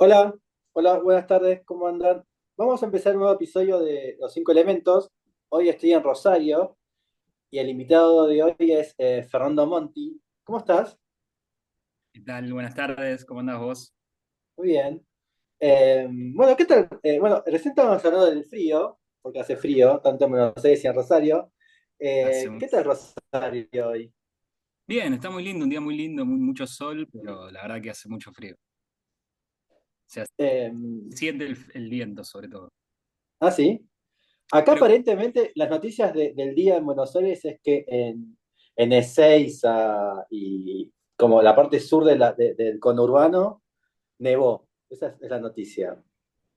Hola, hola, buenas tardes, ¿cómo andan? Vamos a empezar un nuevo episodio de Los Cinco Elementos. Hoy estoy en Rosario y el invitado de hoy es Fernando Monti. ¿Cómo estás? ¿Qué tal? Buenas tardes, ¿cómo andás vos? Muy bien. Bueno, ¿qué tal? Bueno, recién estábamos hablando del frío, porque hace frío, tanto en Buenos Aires y en Rosario. Hace un- ¿Qué tal Rosario hoy? Bien, está muy lindo, un día muy lindo, mucho sol, pero la verdad que hace mucho frío. Se Eh, siente el viento sobre todo. sí. Acá Pero aparentemente las noticias del día en Buenos Aires es que en Ezeiza y como la parte sur del conurbano nevó. Esa es la noticia.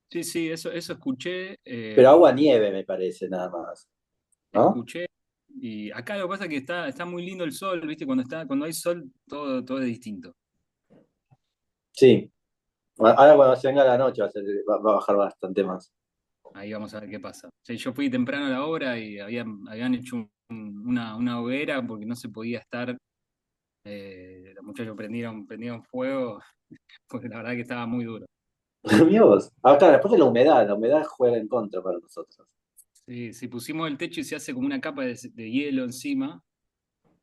sí, sí, eso escuché, Pero agua nieve me parece nada más, ¿no? escuché. Y acá lo que pasa es que está muy lindo el sol, ¿viste? Cuando hay sol, todo es distinto. Sí. Ahora cuando se venga la noche va a bajar bastante más. Ahí vamos a ver qué pasa. Sí, yo fui temprano a la obra y habían hecho una hoguera porque no se podía estar. Los muchachos prendieron fuego, porque la verdad que estaba muy duro. Mirá vos. Acá, después de la humedad juega en contra para nosotros. Sí, si pusimos el techo y se hace como una capa de hielo encima,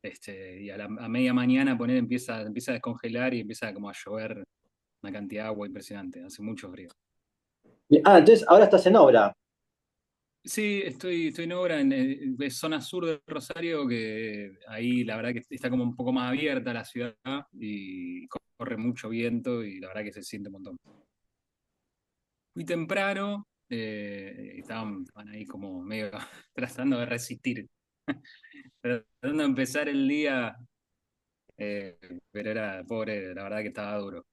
y a media mañana empieza a descongelar y empieza como a llover una cantidad de agua impresionante, hace mucho frío. Entonces ahora estás en obra. Sí, estoy en obra en zona sur de Rosario, que ahí la verdad que está como un poco más abierta la ciudad y corre mucho viento y la verdad que se siente un montón. Muy temprano, estaban ahí como medio tratando de resistir, tratando de empezar el día. Eh, pero era pobre, la verdad que estaba duro.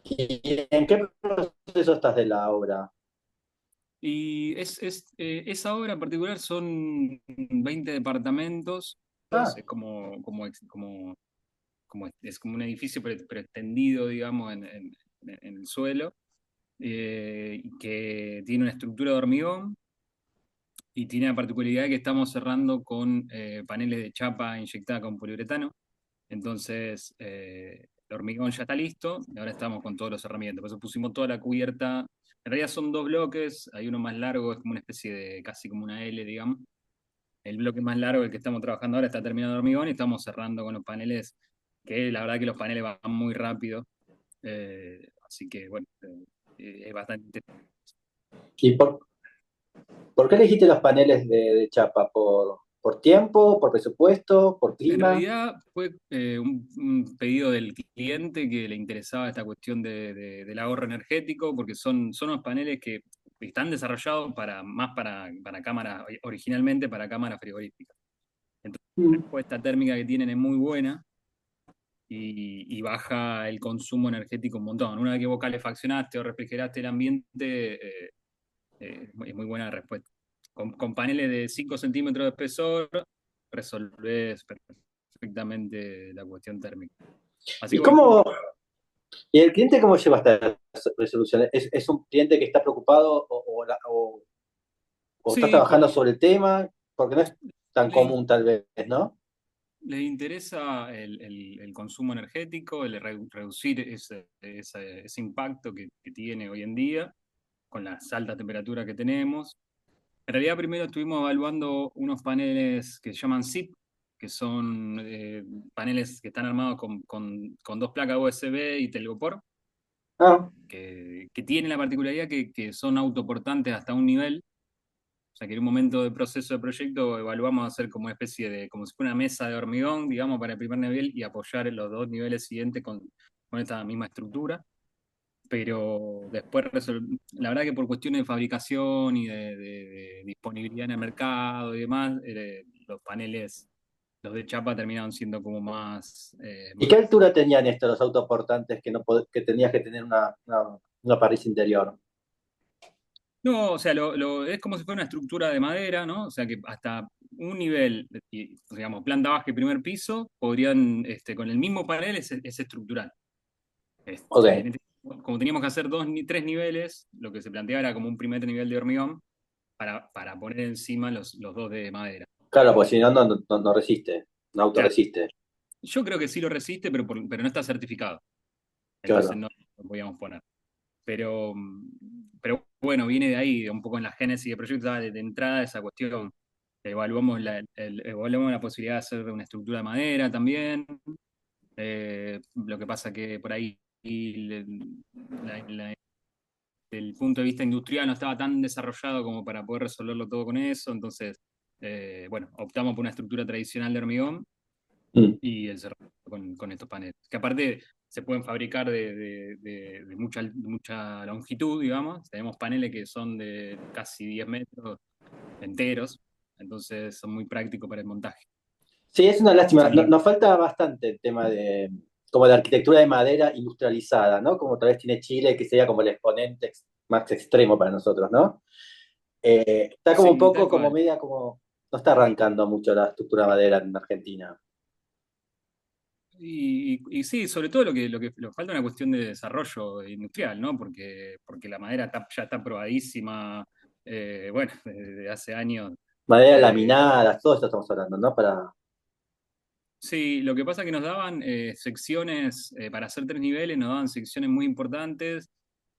¿Y en qué proceso estás de la obra? Y esa obra en particular son 20 departamentos, Ah, es es como un edificio pero extendido, digamos, en el suelo, y que tiene una estructura de hormigón y tiene la particularidad que estamos cerrando con paneles de chapa inyectada con poliuretano. Entonces, el hormigón ya está listo y ahora estamos con todas las herramientas. Por eso pusimos toda la cubierta. En realidad son dos bloques, hay uno más largo, es como una especie de, casi como una L, digamos. El bloque más largo, el que estamos trabajando ahora, está terminado de hormigón y estamos cerrando con los paneles, que la verdad que los paneles van muy rápido. Así que, bueno, es bastante. ¿y por qué elegiste los paneles de chapa? ¿Por tiempo, por presupuesto, por En clima? realidad fue un pedido del cliente que le interesaba esta cuestión del ahorro energético, porque son unos paneles que están desarrollados para cámaras, originalmente para cámaras frigoríficas. Entonces, la Mm. respuesta térmica que tienen es muy buena y baja el consumo energético un montón. Una vez que vos calefaccionaste o refrigeraste el ambiente, es muy buena la respuesta. Con paneles de 5 centímetros de espesor, resolvés perfectamente la cuestión térmica. Así que ¿Y bueno, cómo, y el cliente cómo lleva esta resolución? ¿Es un cliente que está preocupado o estás sí, trabajando sobre el tema? Porque no es tan le, común tal vez, ¿no? les interesa el consumo energético, reducir ese impacto que tiene hoy en día con las altas temperaturas que tenemos. En realidad, primero estuvimos evaluando unos paneles que se llaman SIP, que son paneles que están armados con dos placas USB y telgopor, Ah, que tienen la particularidad que son autoportantes hasta un nivel. O sea que en un momento de proceso de proyecto evaluamos hacer como una especie de, como si fuera una mesa de hormigón, digamos, para el primer nivel y apoyar en los dos niveles siguientes con esta misma estructura. Pero después, la verdad que por cuestiones de fabricación y de disponibilidad en el mercado y demás, los paneles, los de chapa terminaron siendo como ¿y más. qué altura tenían estos los autoportantes que, no que tenías que tener una parrilla interior? No, o sea, es como si fuera una estructura de madera, ¿no? O sea, que hasta un nivel, digamos, planta baja y primer piso, podrían, con el mismo panel es estructural. Ok, Como teníamos que hacer tres niveles, lo que se planteaba era como un primer nivel de hormigón para poner encima los dos de madera. claro, pues si no, no resiste, no Claro, autorresiste. yo creo que sí lo resiste, pero no está certificado. Entonces Claro. podíamos poner. Pero, pero bueno, viene de ahí, un poco en la génesis del proyecto, de entrada esa cuestión. Evaluamos la posibilidad de hacer una estructura de madera también. Lo que pasa que por ahí desde el punto de vista industrial no estaba tan desarrollado como para poder resolverlo todo con eso. Entonces, bueno, optamos por una estructura tradicional de hormigón Mm. y el cerrado con estos paneles. Que aparte se pueden fabricar de mucha longitud, digamos. Tenemos paneles que son de casi 10 metros enteros, entonces son muy prácticos para el montaje. Sí, es una lástima. Sí, Nos falta bastante el tema de como de arquitectura de madera industrializada, ¿no? Como tal vez tiene Chile, que sería como el exponente más extremo para nosotros, ¿no? Está como un sí, poco tal como cual. media como, no está arrancando mucho la estructura de madera en Argentina. Y sí, sobre todo lo falta es una cuestión de desarrollo industrial, ¿no? Porque la madera ya está probadísima, bueno, desde hace años. Madera eh, laminada, todo esto estamos hablando, ¿no? Para... Sí, lo que pasa es que nos daban secciones, para hacer 3 niveles, nos daban secciones muy importantes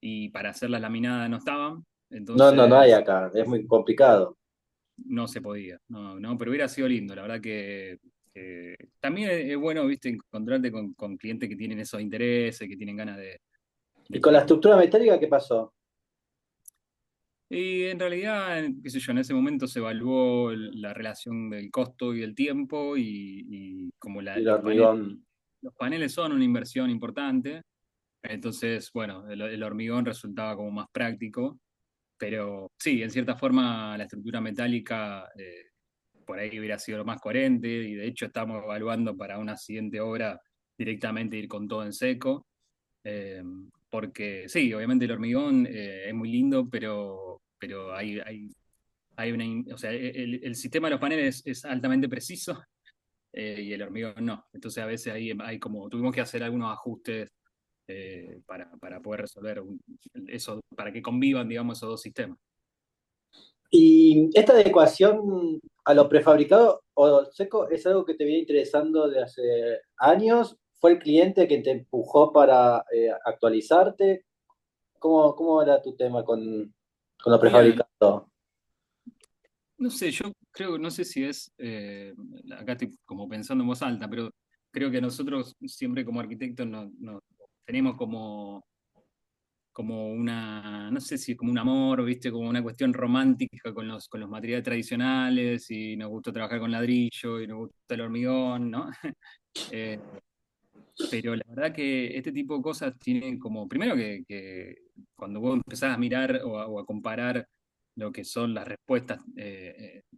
y para hacer las laminadas no estaban, No, no, no hay entonces acá, es muy complicado. no se podía, no, no, pero hubiera sido lindo, la verdad que también es bueno, viste, encontrarte con clientes que tienen esos intereses, que tienen ganas ¿Y de con la trabajar. estructura metálica qué pasó? Y en realidad, qué sé yo, en ese momento se evaluó la relación del costo y del tiempo y como Y el hormigón. los paneles son una inversión importante. Entonces, bueno, el hormigón resultaba como más práctico, pero sí, en cierta forma la estructura metálica por ahí hubiera sido lo más coherente y de hecho estamos evaluando para una siguiente obra directamente ir con todo en seco, eh, porque sí, obviamente el hormigón es muy lindo, pero hay o sea, el sistema de los paneles es altamente preciso y el hormigón no. Entonces a veces ahí hay como, tuvimos que hacer algunos ajustes para poder resolver eso, para que convivan, digamos, esos dos sistemas. ¿Y esta adecuación a lo prefabricado o seco es algo que te viene interesando de hace años? ¿Fue el cliente que te empujó para actualizarte? ¿Cómo era tu tema con lo Mira, prefabricado? no sé, yo creo, no sé si es, acá estoy como pensando en voz alta, pero creo que nosotros siempre como arquitectos tenemos como una, no sé si es como un amor, viste, como una cuestión romántica con los materiales tradicionales y nos gusta trabajar con ladrillo y nos gusta el hormigón, ¿no? Eh, pero la verdad que este tipo de cosas tienen como, primero que cuando vos empezás a mirar o a comparar lo que son las respuestas,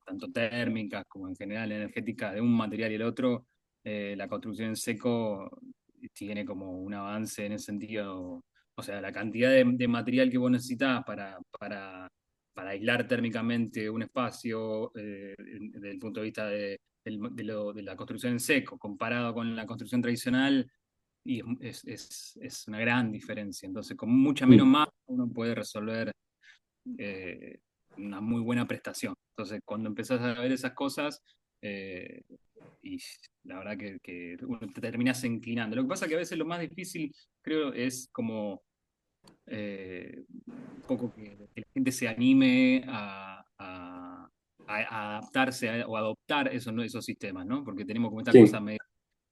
tanto térmicas como en general energéticas de un material y el otro, la construcción en seco tiene como un avance en ese sentido. O sea, la cantidad de material que vos necesitas para aislar térmicamente un espacio, desde el punto de vista de la construcción en seco, comparado con la construcción tradicional, y es una gran diferencia. Entonces, con mucha menos Mm. más, uno puede resolver eh, una muy buena prestación. Entonces, cuando empezás a ver esas cosas, eh, y la verdad que uno te terminás inclinando. Lo que pasa es que a veces lo más difícil, creo, es como un poco que la gente se anime a adaptarse o adoptar esos sistemas, ¿no? Porque tenemos como esta Sí. cosa de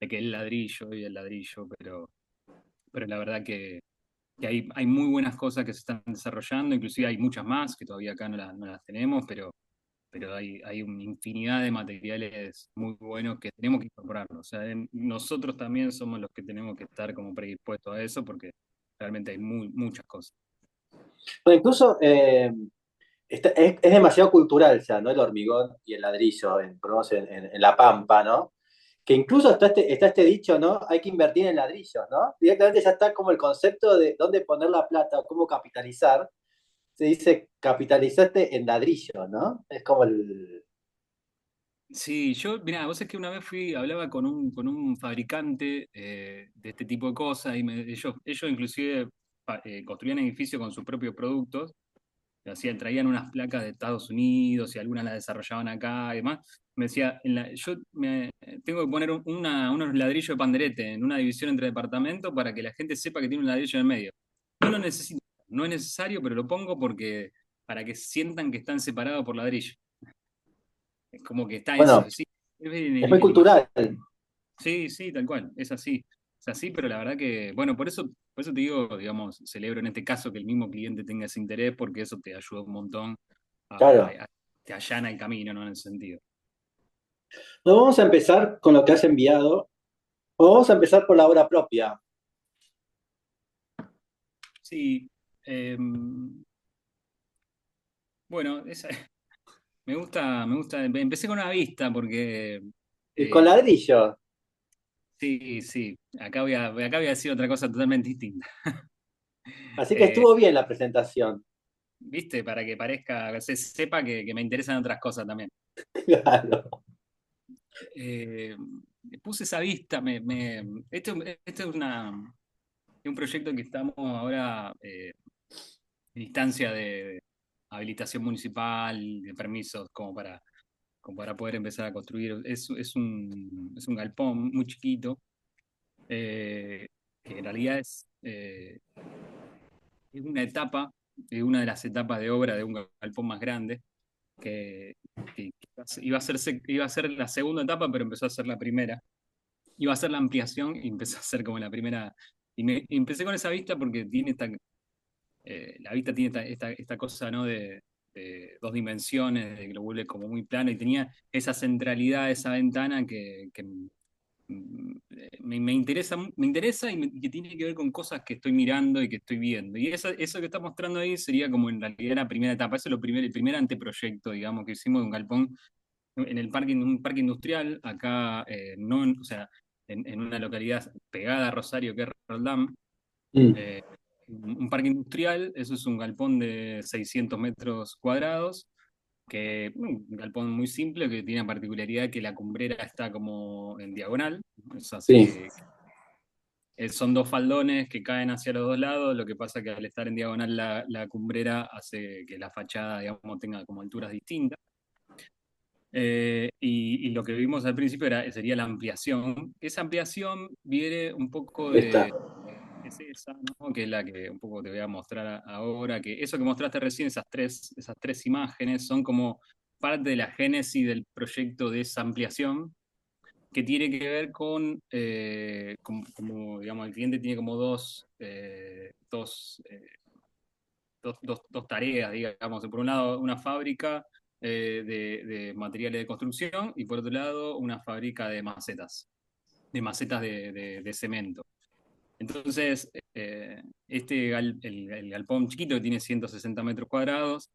que el ladrillo y el ladrillo, pero la verdad que hay muy buenas cosas que se están desarrollando, inclusive hay muchas más que todavía acá no las tenemos, pero hay una infinidad de materiales muy buenos que tenemos que incorporarlos. O sea, nosotros también somos los que tenemos que estar como predispuestos a eso porque realmente hay muchas cosas. Bueno, incluso es demasiado cultural ya, ¿no? El hormigón y el ladrillo, por lo menos en La Pampa, ¿no? Que incluso está este dicho, ¿no? Hay que invertir en ladrillos, ¿no? Directamente ya está como el concepto de dónde poner la plata o cómo capitalizar. Se dice capitalizaste en ladrillo, ¿no? Es como el... Sí, mirá, vos es que una vez hablaba con un fabricante de este tipo de cosas y ellos inclusive construían edificios con sus propios productos, traían unas placas de Estados Unidos y algunas las desarrollaban acá y demás. Me decía, tengo que poner unos ladrillos de panderete en una división entre departamentos para que la gente sepa que tiene un ladrillo en el medio. No lo necesito, no es necesario, pero lo pongo porque para que sientan que están separados por ladrillo. Es como que está Bueno, eso, sí. es muy cultural. Sí, sí, tal cual, es así. Es así, pero la verdad que, bueno, por eso te digo, digamos, celebro en este caso que el mismo cliente tenga ese interés, porque eso te ayuda un montón Claro. te allana el camino, ¿no? En ese sentido. No vamos a empezar con lo que has enviado. O vamos a empezar por la obra propia. Sí, bueno, me gusta, empecé con una vista porque, Con eh, ladrillo. sí, sí, acá voy a decir otra cosa totalmente distinta. Así que Eh, estuvo bien la presentación. ¿Viste? Para que parezca, sepa que me interesan otras cosas también. Claro. Eh, Puse esa vista, este es un proyecto que estamos ahora en instancia de habilitación municipal, de permisos como para poder empezar a construir. Es un galpón muy chiquito, eh, que en realidad es una etapa, una de las etapas de obra de un galpón más grande que, que iba a ser la segunda etapa, pero empezó a ser la primera. Iba a ser la ampliación y empezó a ser como la primera. Y empecé con esa vista porque tiene la vista tiene esta cosa, ¿no? De dos dimensiones, de que lo vuelve como muy plano y tenía esa centralidad, esa ventana que me interesa y que tiene que ver con cosas que estoy mirando y que estoy viendo. Y eso que está mostrando ahí sería como en realidad la primera etapa. Eso es el primer anteproyecto, digamos, que hicimos de un galpón en un parque industrial, acá, no, o sea, en una localidad pegada a Rosario, que es Roldán, Mm, eh, un parque industrial, eso es un galpón de 600 metros cuadrados, un galpón muy simple que tiene la particularidad que la cumbrera está como en diagonal, eso hace sí, que son dos faldones que caen hacia los dos lados, lo que pasa que al estar en diagonal la cumbrera hace que la fachada, digamos, tenga como alturas distintas. Y lo que vimos al principio sería la ampliación. Esa ampliación viene un poco está. es esa, ¿no? Que es la que un poco te voy a mostrar ahora, que eso que mostraste recién, esas tres imágenes, son como parte de la génesis del proyecto de esa ampliación, que tiene que ver como, digamos, el cliente tiene como dos tareas, digamos. Por un lado, una fábrica de materiales de construcción y por otro lado, una fábrica de macetas de cemento. Entonces, el galpón chiquito que tiene 160 metros cuadrados,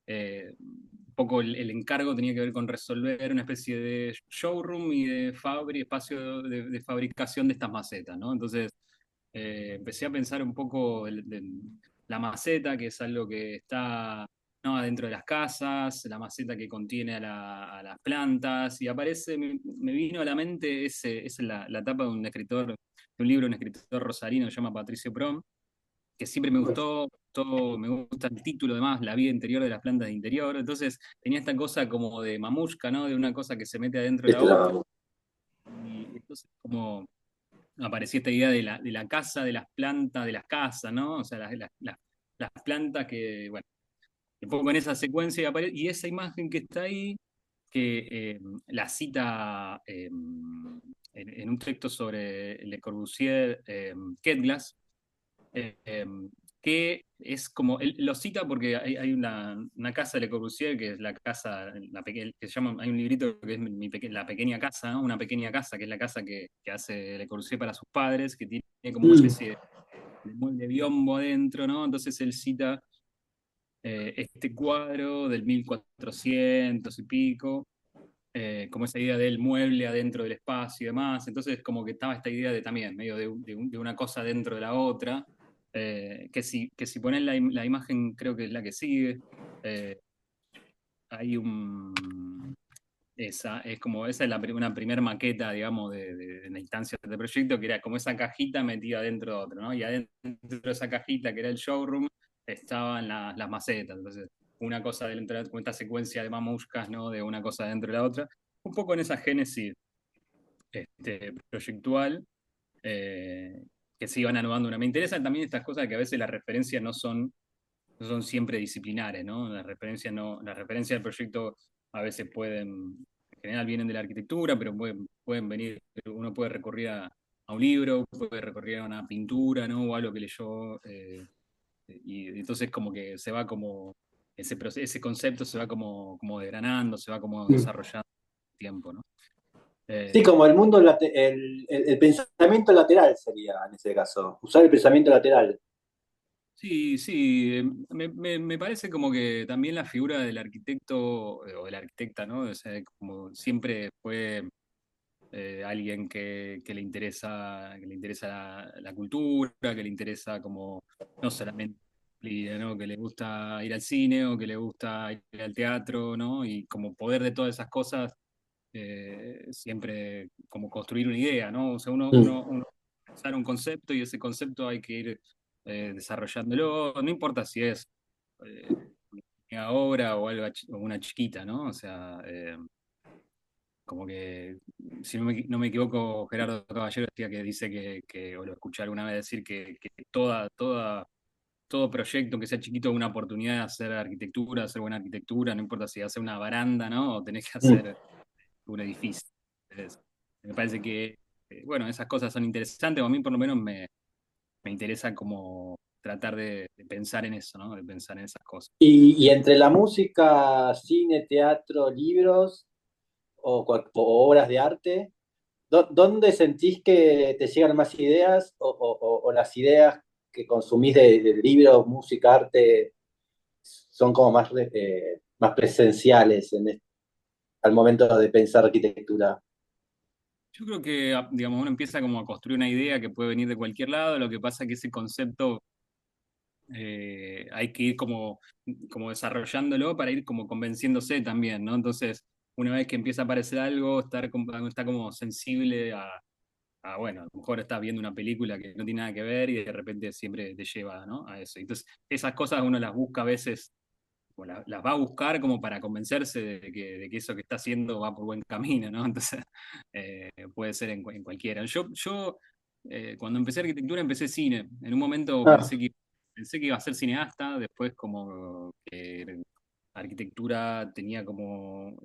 un poco el encargo tenía que ver con resolver una especie de showroom y de espacio de fabricación de estas macetas, ¿no? Entonces, empecé a pensar un poco la maceta, que es algo que está, ¿no? Adentro de las casas, la maceta que contiene a las plantas, y me vino a la mente es la tapa de un escritor, de un libro, un escritor rosarino que se llama Patricio Prom, que siempre me gustó, me gusta el título además, La vida interior de las plantas de interior. Entonces tenía esta cosa como de mamushka, ¿no? De una cosa que se mete adentro de la Este la otra. vamos. Y entonces como apareció esta idea de la casa, de las plantas, de las casas, ¿no? O sea, las plantas que, bueno, un poco en esa secuencia y esa imagen que está ahí, que la cita en un texto sobre Le Corbusier, Ketglas, eh, que es como, él lo cita porque hay una casa de Le Corbusier, que es la casa, que se llama, hay un librito que es la pequeña casa, ¿no? Una pequeña casa, que es la casa que hace Le Corbusier para sus padres, que tiene como una Mm, especie de mueble biombo adentro, ¿no? Entonces él cita este cuadro del 1400 y pico, como esa idea del mueble adentro del espacio y demás. Entonces, como que estaba esta idea de también, medio de una cosa dentro de la otra, que si pones la imagen, creo que es la que sigue, eh, hay un... esa es una primera maqueta, digamos, de la instancia de proyecto, que era como esa cajita metida dentro de otra, ¿no? Y adentro de esa cajita, que era el showroom, estaban las macetas. Entonces, una cosa dentro de esta secuencia de mamushkas, ¿no? De una cosa dentro de la otra. Un poco en esa génesis proyectual, eh, que se iban anudando una. Me interesan también estas cosas que a veces las referencias no son siempre disciplinares, ¿no? Las referencias no, las referencias del proyecto a veces pueden, en general vienen de la arquitectura, pero pueden venir, uno puede recurrir a un libro, puede recurrir a una pintura, ¿no? O algo que leyó, y entonces como que se va como, ese concepto se va como desgranando, se va como Mm. desarrollando con el tiempo, ¿no? Sí, Eh, como el mundo, el pensamiento lateral sería en ese caso, usar el pensamiento lateral. Sí, sí, me parece como que también la figura del arquitecto o de la arquitecta, ¿no? O sea, como siempre fue alguien que le interesa la cultura, que le interesa como no solamente, ¿no? Que le gusta ir al cine o que le gusta ir al teatro, ¿no? Y como poder de todas esas cosas, siempre como construir una idea, ¿no? O sea, Mm. uno pensar un concepto y ese concepto hay que ir desarrollándolo, no importa si es eh, una obra o algo o una chiquita, ¿no? O sea, como que, si no me equivoco, Gerardo Caballero decía que dice o lo escuché alguna vez decir que todo proyecto que sea chiquito es una oportunidad de hacer arquitectura, hacer buena arquitectura, no importa si hacer una baranda, ¿no? O tenés que Mm. hacer un edificio. Entonces, me parece que, bueno, esas cosas son interesantes, o a mí por lo menos me interesa como tratar de pensar en eso, ¿no? De pensar en esas cosas. Y entre la música, cine, teatro, libros o obras de arte, ¿dónde sentís que te llegan más ideas o las ideas que consumís de libros, música, arte son como más presenciales al momento de pensar arquitectura? Yo creo que, digamos, uno empieza como a construir una idea que puede venir de cualquier lado, lo que pasa es que ese concepto hay que ir como desarrollándolo para ir como convenciéndose también, ¿no? Entonces, una vez que empieza a aparecer algo, está como sensible bueno, a lo mejor estás viendo una película que no tiene nada que ver y de repente siempre te lleva, ¿no? A eso. Entonces, esas cosas uno las busca a veces, o las va a buscar como para convencerse de que eso que está haciendo va por buen camino, ¿no? Entonces, puede ser en cualquiera. Cuando empecé arquitectura, empecé cine. En un momento Ah, pensé que iba a ser cineasta, después como que arquitectura tenía como,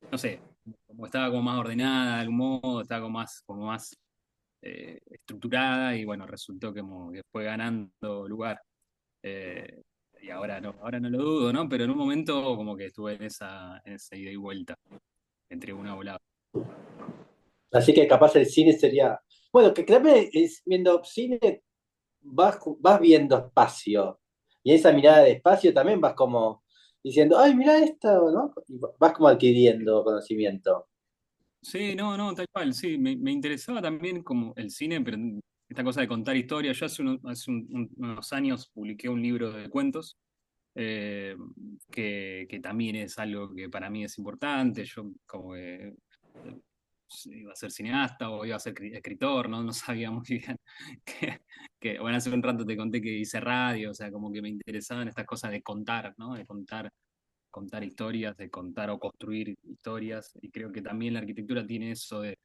no sé, como estaba como más ordenada de algún modo, estaba como más estructurada y bueno, resultó como que fue ganando lugar. Eh, y ahora no lo dudo, ¿no? Pero en un momento como que estuve en esa ida y vuelta entre una o la otra. así que capaz el cine sería. Bueno, que créeme, viendo cine vas viendo espacio. Y esa mirada de espacio también vas como diciendo, ay, mira esto, ¿no? Y vas como adquiriendo conocimiento. Sí, no, no, tal cual, sí, me interesaba también como el cine, pero esta cosa de contar historias. Yo hace unos años publiqué un libro de cuentos eh, que también es algo que para mí es importante. Yo como que iba a ser cineasta o iba a ser escritor, ¿no? No sabía muy bien bueno, hace un rato te conté que hice radio, o sea, como que me interesaban estas cosas de contar, ¿no? De contar historias, de contar o construir historias, y creo que también la arquitectura tiene eso de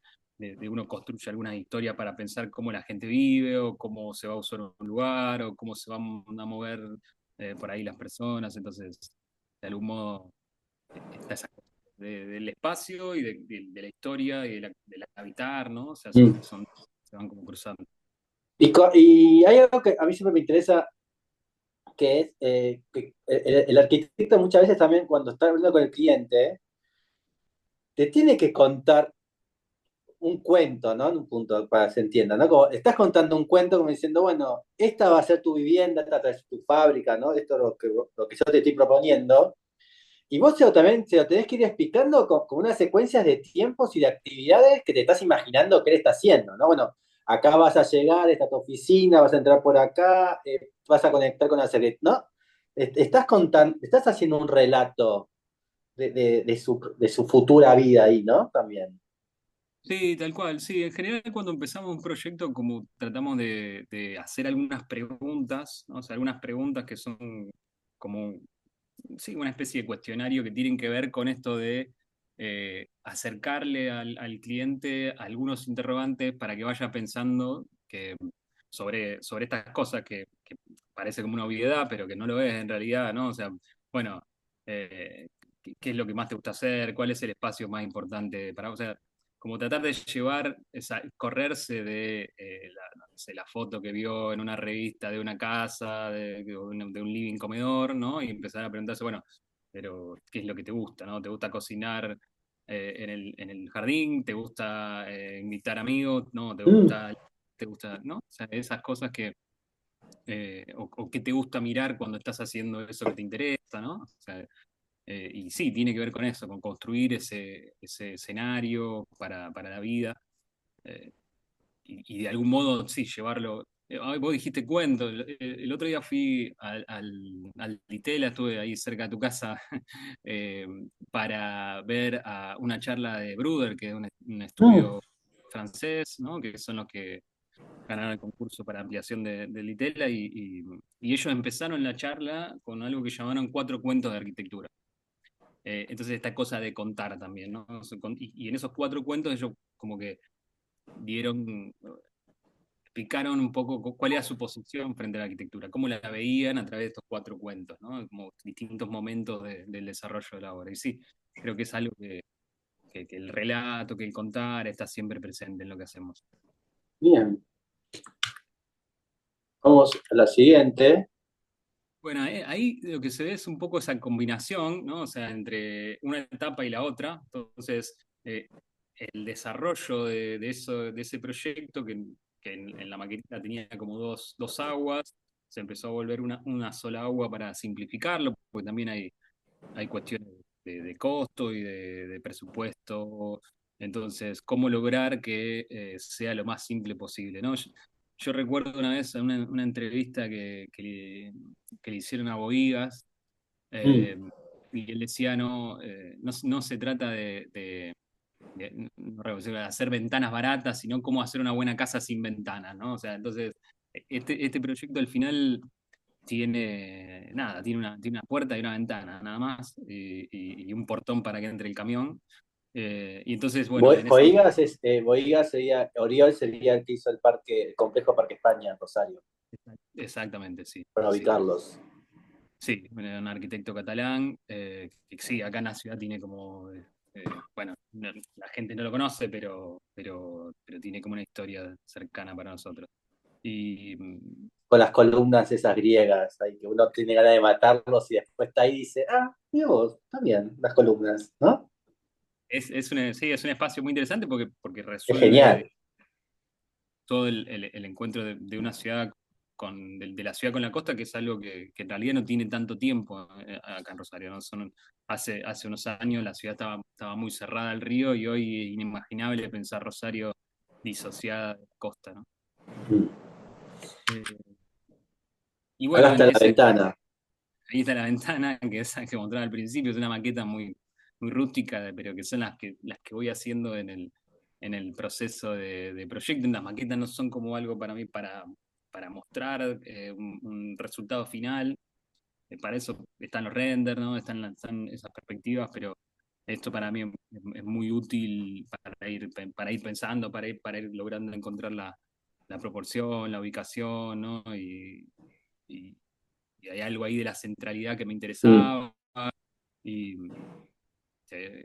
uno construye algunas historias para pensar cómo la gente vive, o cómo se va a usar un lugar, o cómo se van a mover por ahí las personas, entonces, de algún modo, está esa cosa del espacio y de la historia y de la habitar, ¿no? O sea, Mm. se van como cruzando. Y hay algo que a mí siempre me interesa, que es que el arquitecto muchas veces también cuando está hablando con el cliente, te tiene que contar un cuento, ¿no? En un punto para que se entienda, ¿no? Como estás contando un cuento como diciendo, bueno, esta va a ser tu vivienda, esta es tu fábrica, ¿no? Esto es lo que yo te estoy proponiendo. Y vos también se lo tenés que ir explicando con unas secuencias de tiempos y de actividades que te estás imaginando que él está haciendo, ¿no? Bueno, acá vas a llegar, esta es tu oficina, vas a entrar por acá, vas a conectar con la secretaria, ¿no? Estás contando, estás haciendo un relato de su futura vida ahí, ¿no? También. Sí, tal cual. Sí, en general cuando empezamos un proyecto como tratamos de hacer algunas preguntas, ¿no? O sea, algunas preguntas que son como, sí, una especie de cuestionario que tienen que ver con esto de acercarle al cliente algunos interrogantes para que vaya pensando que sobre estas cosas que parece como una obviedad, pero que no lo es en realidad, ¿no? O sea, bueno, qué es lo que más te gusta hacer? ¿Cuál es el espacio más importante para vos? O sea, como tratar de llevar, correrse de, no sé, la foto que vio en una revista de una casa, de un living comedor, ¿no? Y empezar a preguntarse, bueno, pero ¿qué es lo que te gusta, ¿no? ¿Te gusta cocinar en el jardín? ¿Te gusta invitar amigos? ¿No? Mm, ¿Te gusta, ¿no? O sea, esas cosas o qué te gusta mirar cuando estás haciendo eso que te interesa, ¿no? O sea, y sí, tiene que ver con eso, con construir ese escenario para la vida. eh, y de algún modo, sí, llevarlo. Vos dijiste cuento. El otro día fui al Ditela, estuve ahí cerca de tu casa, eh, para ver una charla de Bruder, que es un mm. estudio francés, ¿no? Que son los que ganaron el concurso para ampliación del Ditela, y ellos empezaron la charla con algo que llamaron cuatro cuentos de arquitectura. Entonces esta cosa de contar también, ¿no? O sea, y en esos cuatro cuentos ellos como que dieron, explicaron un poco cuál era su posición frente a la arquitectura, cómo la veían a través de estos cuatro cuentos, ¿no? Como distintos momentos del desarrollo de la obra. Y sí, creo que es algo que el relato, que el contar está siempre presente en lo que hacemos. Bien, vamos a la siguiente. Bueno, ahí lo que se ve es un poco esa combinación, ¿no? O sea, entre una etapa y la otra. Entonces, el desarrollo de ese proyecto, que en la maqueta tenía como dos aguas, se empezó a volver una sola agua para simplificarlo, porque también hay cuestiones de costo y de presupuesto. Entonces, ¿cómo lograr que sea lo más simple posible, ¿no? Yo recuerdo una vez una entrevista que le hicieron a Boigas, Mm. eh, y él decía, no se trata de hacer ventanas baratas, sino cómo hacer una buena casa sin ventanas, ¿no? O sea, entonces, este proyecto al final tiene una puerta y una ventana, nada más, y un portón para que entre el camión. Y entonces, bueno, en esa. Boigas sería, Oriol sería el que hizo el complejo Parque España en Rosario, Exactamente, sí, para sí. ubicarlos. Sí, un arquitecto catalán, que sí, acá en la ciudad tiene como, bueno, la gente no lo conoce, pero tiene como una historia cercana para nosotros. Y Con las columnas esas griegas, ahí que uno tiene ganas de matarlos y después está ahí y dice, ah, mira vos, está bien, las columnas, ¿no? sí, es un espacio muy interesante porque Es resuelve genial. todo el encuentro de una ciudad de la ciudad con la costa, que es algo que en realidad no tiene tanto tiempo acá en Rosario, ¿no? Hace unos años la ciudad estaba muy cerrada al río, y hoy es inimaginable pensar Rosario disociada de la costa, ¿no? Mm. Eh, y Acá bueno, está la ventana. ahí está la ventana, que es la que mostraba al principio, es una maqueta muy rústica, pero que son las que voy haciendo en el proceso de proyecto. Las maquetas no son como algo para mí para mostrar un resultado final. Para eso están los renders, ¿no? Están esas perspectivas, pero esto para mí es muy útil para ir pensando, para ir logrando encontrar la proporción, la ubicación, ¿no? Y, y hay algo ahí de la centralidad que me Mm. interesaba. Y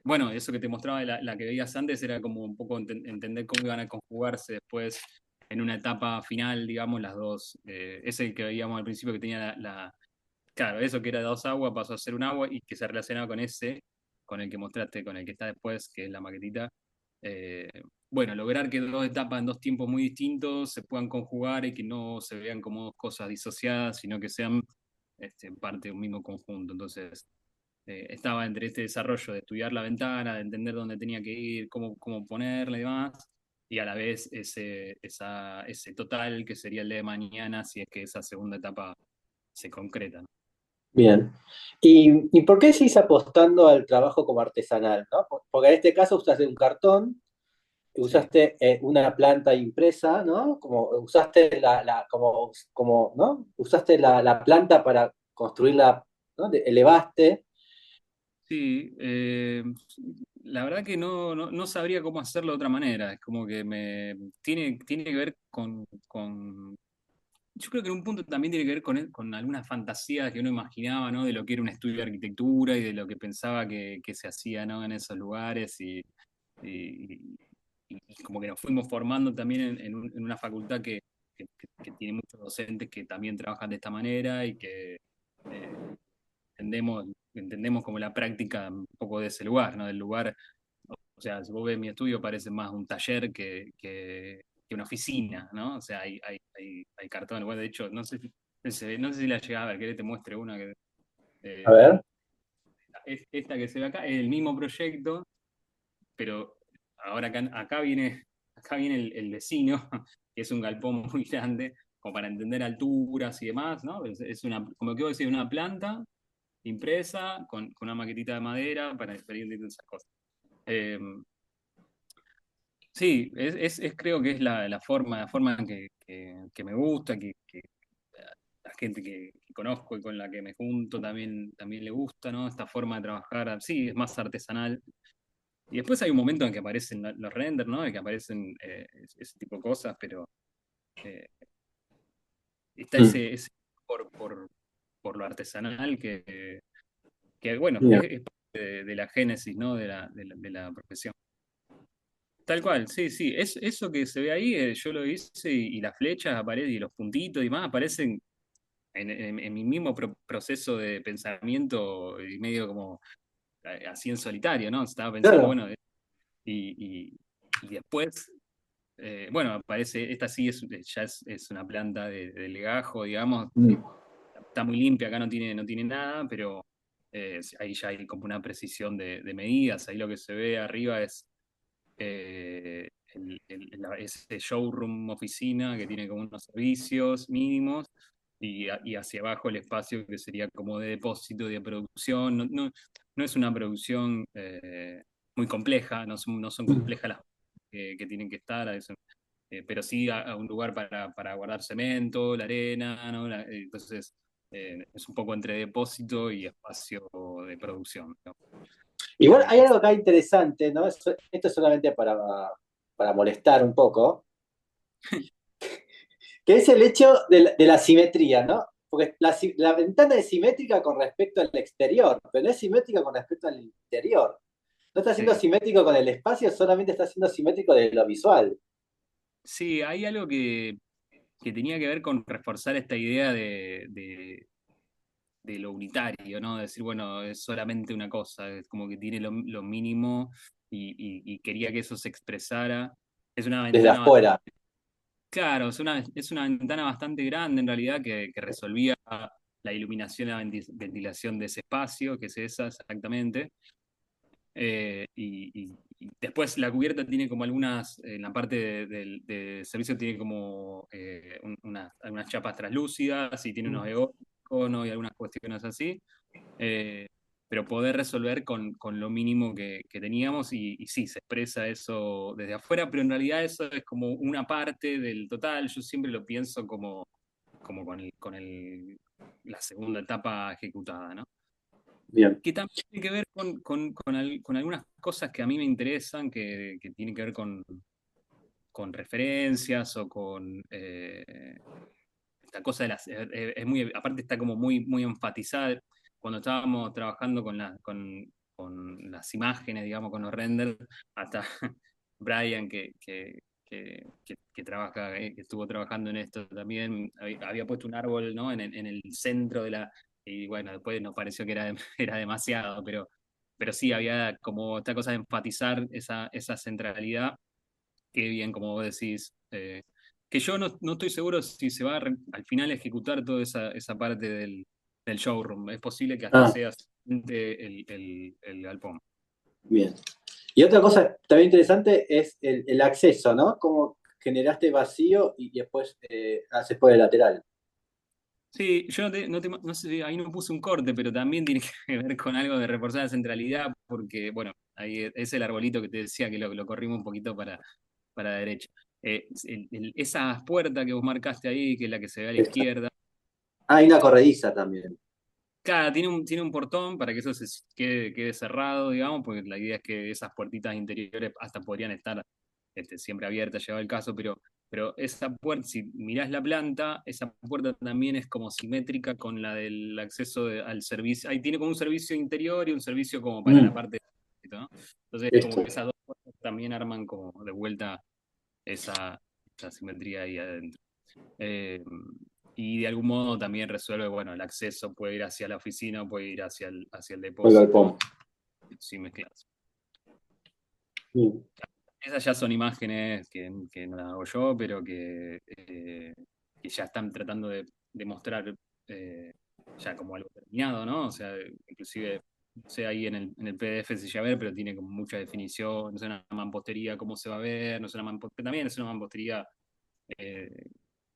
bueno, eso que te mostraba, la que veías antes, era como un poco entender cómo iban a conjugarse después en una etapa final, digamos, las dos. Ese que veíamos al principio, que tenía claro, eso que era dos aguas pasó a ser un agua, y que se relacionaba con ese, con el que mostraste, con el que está después, que es la maquetita. Eh, bueno, lograr que dos etapas en dos tiempos muy distintos se puedan conjugar y que no se vean como dos cosas disociadas, sino que sean parte de un mismo conjunto. Entonces, estaba entre este desarrollo de estudiar la ventana, de entender dónde tenía que ir, cómo ponerla y demás, y a la vez ese total que sería el de mañana, si es que esa segunda etapa se concreta, ¿no? Bien. Y por qué seguís apostando al trabajo como artesanal, ¿no? Porque en este caso usaste un cartón, Sí. usaste una planta impresa, ¿no? Como usaste ¿no? Usaste la planta para construirla, ¿no? Elevaste. Sí, la verdad que no sabría cómo hacerlo de otra manera. Es como que tiene que ver con yo creo que en un punto también tiene que ver con algunas fantasías que uno imaginaba, ¿no? De lo que era un estudio de arquitectura y de lo que pensaba que se hacía, ¿no? En esos lugares y- y como que nos fuimos formando también en una facultad que tiene muchos docentes que también trabajan de esta manera y que eh, entendemos, entendemos como la práctica un poco de ese lugar, ¿no? Del lugar, o sea, si vos ves mi estudio parece más un taller que una oficina, ¿no? O sea, hay cartones, bueno, de hecho, no sé si la llegás a ver, querés que te muestre una que... A eh, ver. esta que se ve acá es el mismo proyecto, pero ahora acá viene el vecino, que es un galpón muy grande, como para entender alturas y demás, ¿no? Es una, como que vos decís, una planta impresa con una maquetita de madera para experimentar esas cosas. Eh, sí, creo que es la forma en que me gusta, que la gente que conozco y con la que me junto también le gusta, ¿no? Esta forma de trabajar, sí, es más artesanal. Y después hay un momento en que aparecen los renders, ¿no? En que aparecen ese tipo de cosas, pero eh, está Mm, ese por lo artesanal que bueno, bien. es parte de la génesis, ¿no? De la profesión. Tal cual, sí, sí. Eso que se ve ahí, yo lo hice y las flechas aparecen y los puntitos y más aparecen en mi mismo proceso de pensamiento y medio como así en solitario, ¿no? Estaba pensando, Claro. bueno, y después, bueno, aparece, esta sí ya es una planta de legajo, digamos, Mm, está muy limpia, acá no tiene nada, pero ahí ya hay como una precisión de medidas, ahí lo que se ve arriba es ese showroom oficina que tiene como unos servicios mínimos y hacia abajo el espacio que sería como de depósito y de producción. No es una producción muy compleja, no son mm. complejas las que tienen que estar, pero sí a un lugar para guardar cemento, la arena, ¿no? Entonces es un poco entre depósito y espacio de producción, ¿no? Igual hay Es- algo acá interesante, ¿no? Esto es solamente para molestar un poco, que es el hecho de la simetría, ¿no? Porque la ventana es simétrica con respecto al exterior, pero no es simétrica con respecto al interior. No está siendo sí. simétrico con el espacio, solamente está siendo simétrico de lo visual. Sí, hay algo que tenía que ver con reforzar esta idea de lo unitario, ¿no? De decir, bueno, es solamente una cosa, es como que tiene lo mínimo y quería que eso se expresara. Es una Desde ventana, afuera. claro, es una ventana bastante grande en realidad que resolvía la iluminación y la ventilación de ese espacio, que es esa exactamente. Y después la cubierta tiene como en la parte de servicio tiene como algunas chapas translúcidas y tiene unos iconos y algunas cuestiones así. eh, pero poder resolver con lo mínimo que teníamos y sí, se expresa eso desde afuera, pero en realidad eso es como una parte del total. Yo siempre lo pienso como la segunda etapa ejecutada, ¿no? Bien. Que también tiene que ver con algunas cosas que a mí me interesan, que tienen que ver con referencias o con esta cosa de es muy, aparte está como muy enfatizada. Cuando estábamos trabajando con las imágenes, digamos, con los renders, hasta Brian, que trabaja, que estuvo trabajando en esto también, había puesto un árbol, ¿no? En el centro de la. Y bueno, después nos pareció que era demasiado, pero sí había como esta cosa de enfatizar esa centralidad, que bien, como vos decís, que yo no estoy seguro si se va al final a ejecutar toda esa parte del showroom. Es posible que hasta Ah, sea solamente el galpón. bien. Y otra cosa también interesante es el acceso, ¿no? Cómo generaste vacío y después haces por el lateral. Sí, yo no sé, ahí no puse un corte, pero también tiene que ver con algo de reforzar la centralidad, porque, bueno, ahí es el arbolito que te decía que lo corrimos un poquito para la derecha. Esa puerta que vos marcaste ahí, que es la que se ve a la Esta. izquierda, Ah, hay una corrediza también. claro, tiene un portón para que eso quede cerrado, digamos, porque la idea es que esas puertitas interiores hasta podrían estar siempre abiertas, llegado el caso, pero pero esa puerta, si mirás la planta, esa puerta también es como simétrica con la del acceso al servicio. Ahí tiene como un servicio interior y un servicio como para la Mm, parte de, ¿no? Entonces, como esto. que esas dos puertas también arman como de vuelta esa, esa simetría ahí adentro. Eh, y de algún modo también resuelve, bueno, el acceso puede ir hacia la oficina, puede ir hacia el El depósito, galpón. sin mezclas. Mm. Esas ya son imágenes que no las hago yo, pero que ya están tratando de mostrar ya como algo terminado, ¿no? O sea, inclusive, no sé, ahí en el PDF se llega a ver, pero tiene como mucha definición, no es una mampostería, cómo se va a ver, no es una mampostería, también es una mampostería eh,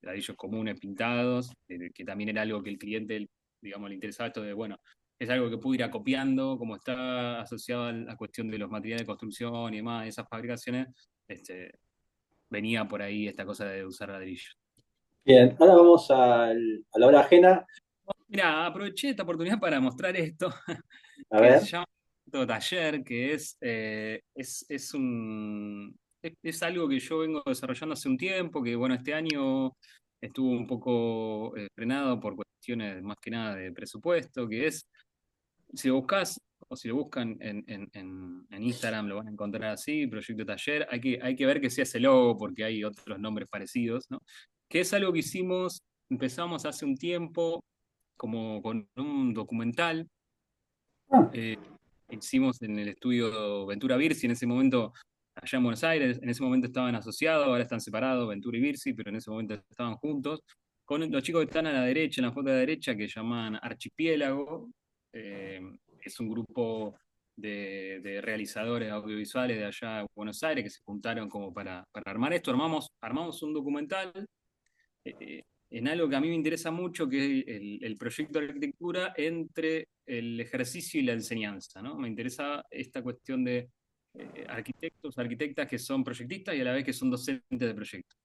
ladrillos comunes pintados, que también era algo que el cliente, digamos, le interesaba esto de, bueno, es algo que pudo ir acopiando, como está asociado a la cuestión de los materiales de construcción y demás, esas fabricaciones, venía por ahí esta cosa de usar ladrillos. Bien, ahora vamos a la hora ajena. Mira, aproveché esta oportunidad para mostrar esto, A que se ver. llama taller, que es algo que yo vengo desarrollando hace un tiempo, que bueno, este año estuvo un poco frenado por cuestiones más que nada de presupuesto, que es, si lo buscas o si lo buscan en Instagram, lo van a encontrar así, Proyecto Taller, hay que ver que sea ese logo porque hay otros nombres parecidos, ¿no? Que es algo que empezamos hace un tiempo como con un documental Ah, eh, hicimos en el estudio Ventura Virsi, en ese momento, allá en Buenos Aires, en ese momento estaban asociados, ahora están separados, Ventura y Virsi, pero en ese momento estaban juntos, con los chicos que están a la derecha, en la foto de la derecha, que llaman Archipiélago, eh, es un grupo de realizadores audiovisuales de allá de Buenos Aires que se juntaron como para armar esto, armamos un documental eh, en algo que a mí me interesa mucho, que es el proyecto de arquitectura entre el ejercicio y la enseñanza, ¿no? Me interesa esta cuestión de arquitectos, arquitectas que son proyectistas y a la vez que son docentes de proyectos.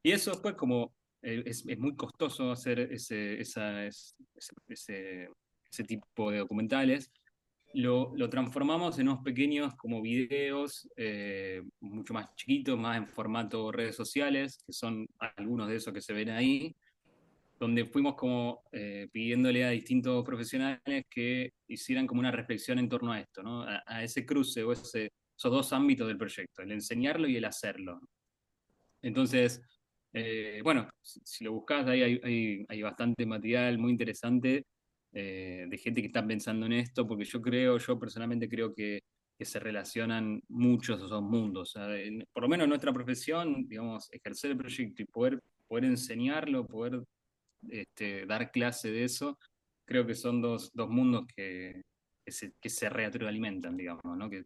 Y eso después como es muy costoso hacer ese tipo de documentales, lo transformamos en unos pequeños como videos mucho más chiquitos, más en formato redes sociales, que son algunos de esos que se ven ahí, donde fuimos como pidiéndole a distintos profesionales que hicieran como una reflexión en torno a esto, ¿no? A ese cruce o esos dos ámbitos del proyecto, el enseñarlo y el hacerlo. Entonces, bueno, si lo buscas, ahí hay bastante material muy interesante de gente que está pensando en esto, porque yo personalmente creo que se relacionan muchos esos mundos. O sea, por lo menos en nuestra profesión, digamos, ejercer el proyecto y poder enseñarlo, poder dar clase de eso, creo que son dos mundos que se retroalimentan, digamos, ¿no? Que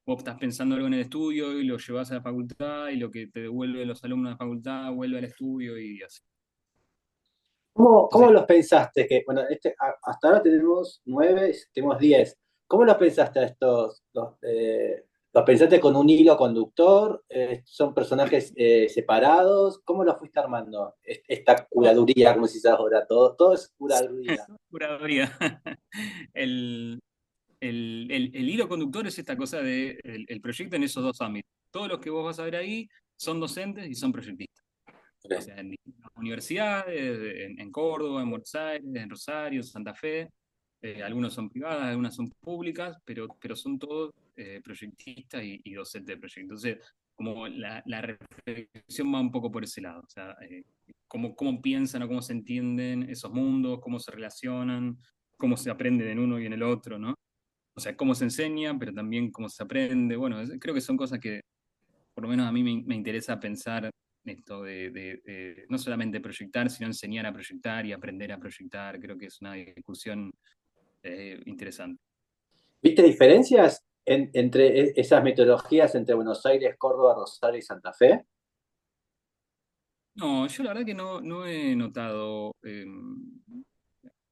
vos estás pensando algo en el estudio y lo llevas a la facultad y lo que te devuelven los alumnos de la facultad vuelve al estudio y así. ¿cómo Entonces, los pensaste? Que, bueno, hasta ahora tenemos 9, tenemos 10. ¿Cómo los pensaste a estos? ¿Los pensaste con un hilo conductor? ¿Son personajes separados? ¿Cómo los fuiste armando? Esta no, curaduría, como se dice ahora, todo es curaduría. curaduría. El, el hilo conductor es esta cosa de el proyecto en esos dos ámbitos. Todos los que vos vas a ver ahí son docentes y son proyectistas. O sea, en distintas universidades, en Córdoba, en Buenos Aires, en Rosario, en Santa Fe. Algunos son privadas, algunas son públicas, pero son todos proyectistas y docentes de proyectos. Entonces, como la reflexión va un poco por ese lado. O sea, cómo piensan o cómo se entienden esos mundos, cómo se relacionan, cómo se aprende en uno y en el otro, ¿no? O sea, cómo se enseña, pero también cómo se aprende. Bueno, creo que son cosas que por lo menos a mí me interesa pensar esto de no solamente proyectar, sino enseñar a proyectar y aprender a proyectar. Creo que es una discusión interesante. ¿Viste diferencias entre esas metodologías entre Buenos Aires, Córdoba, Rosario y Santa Fe? No, yo la verdad que no he notado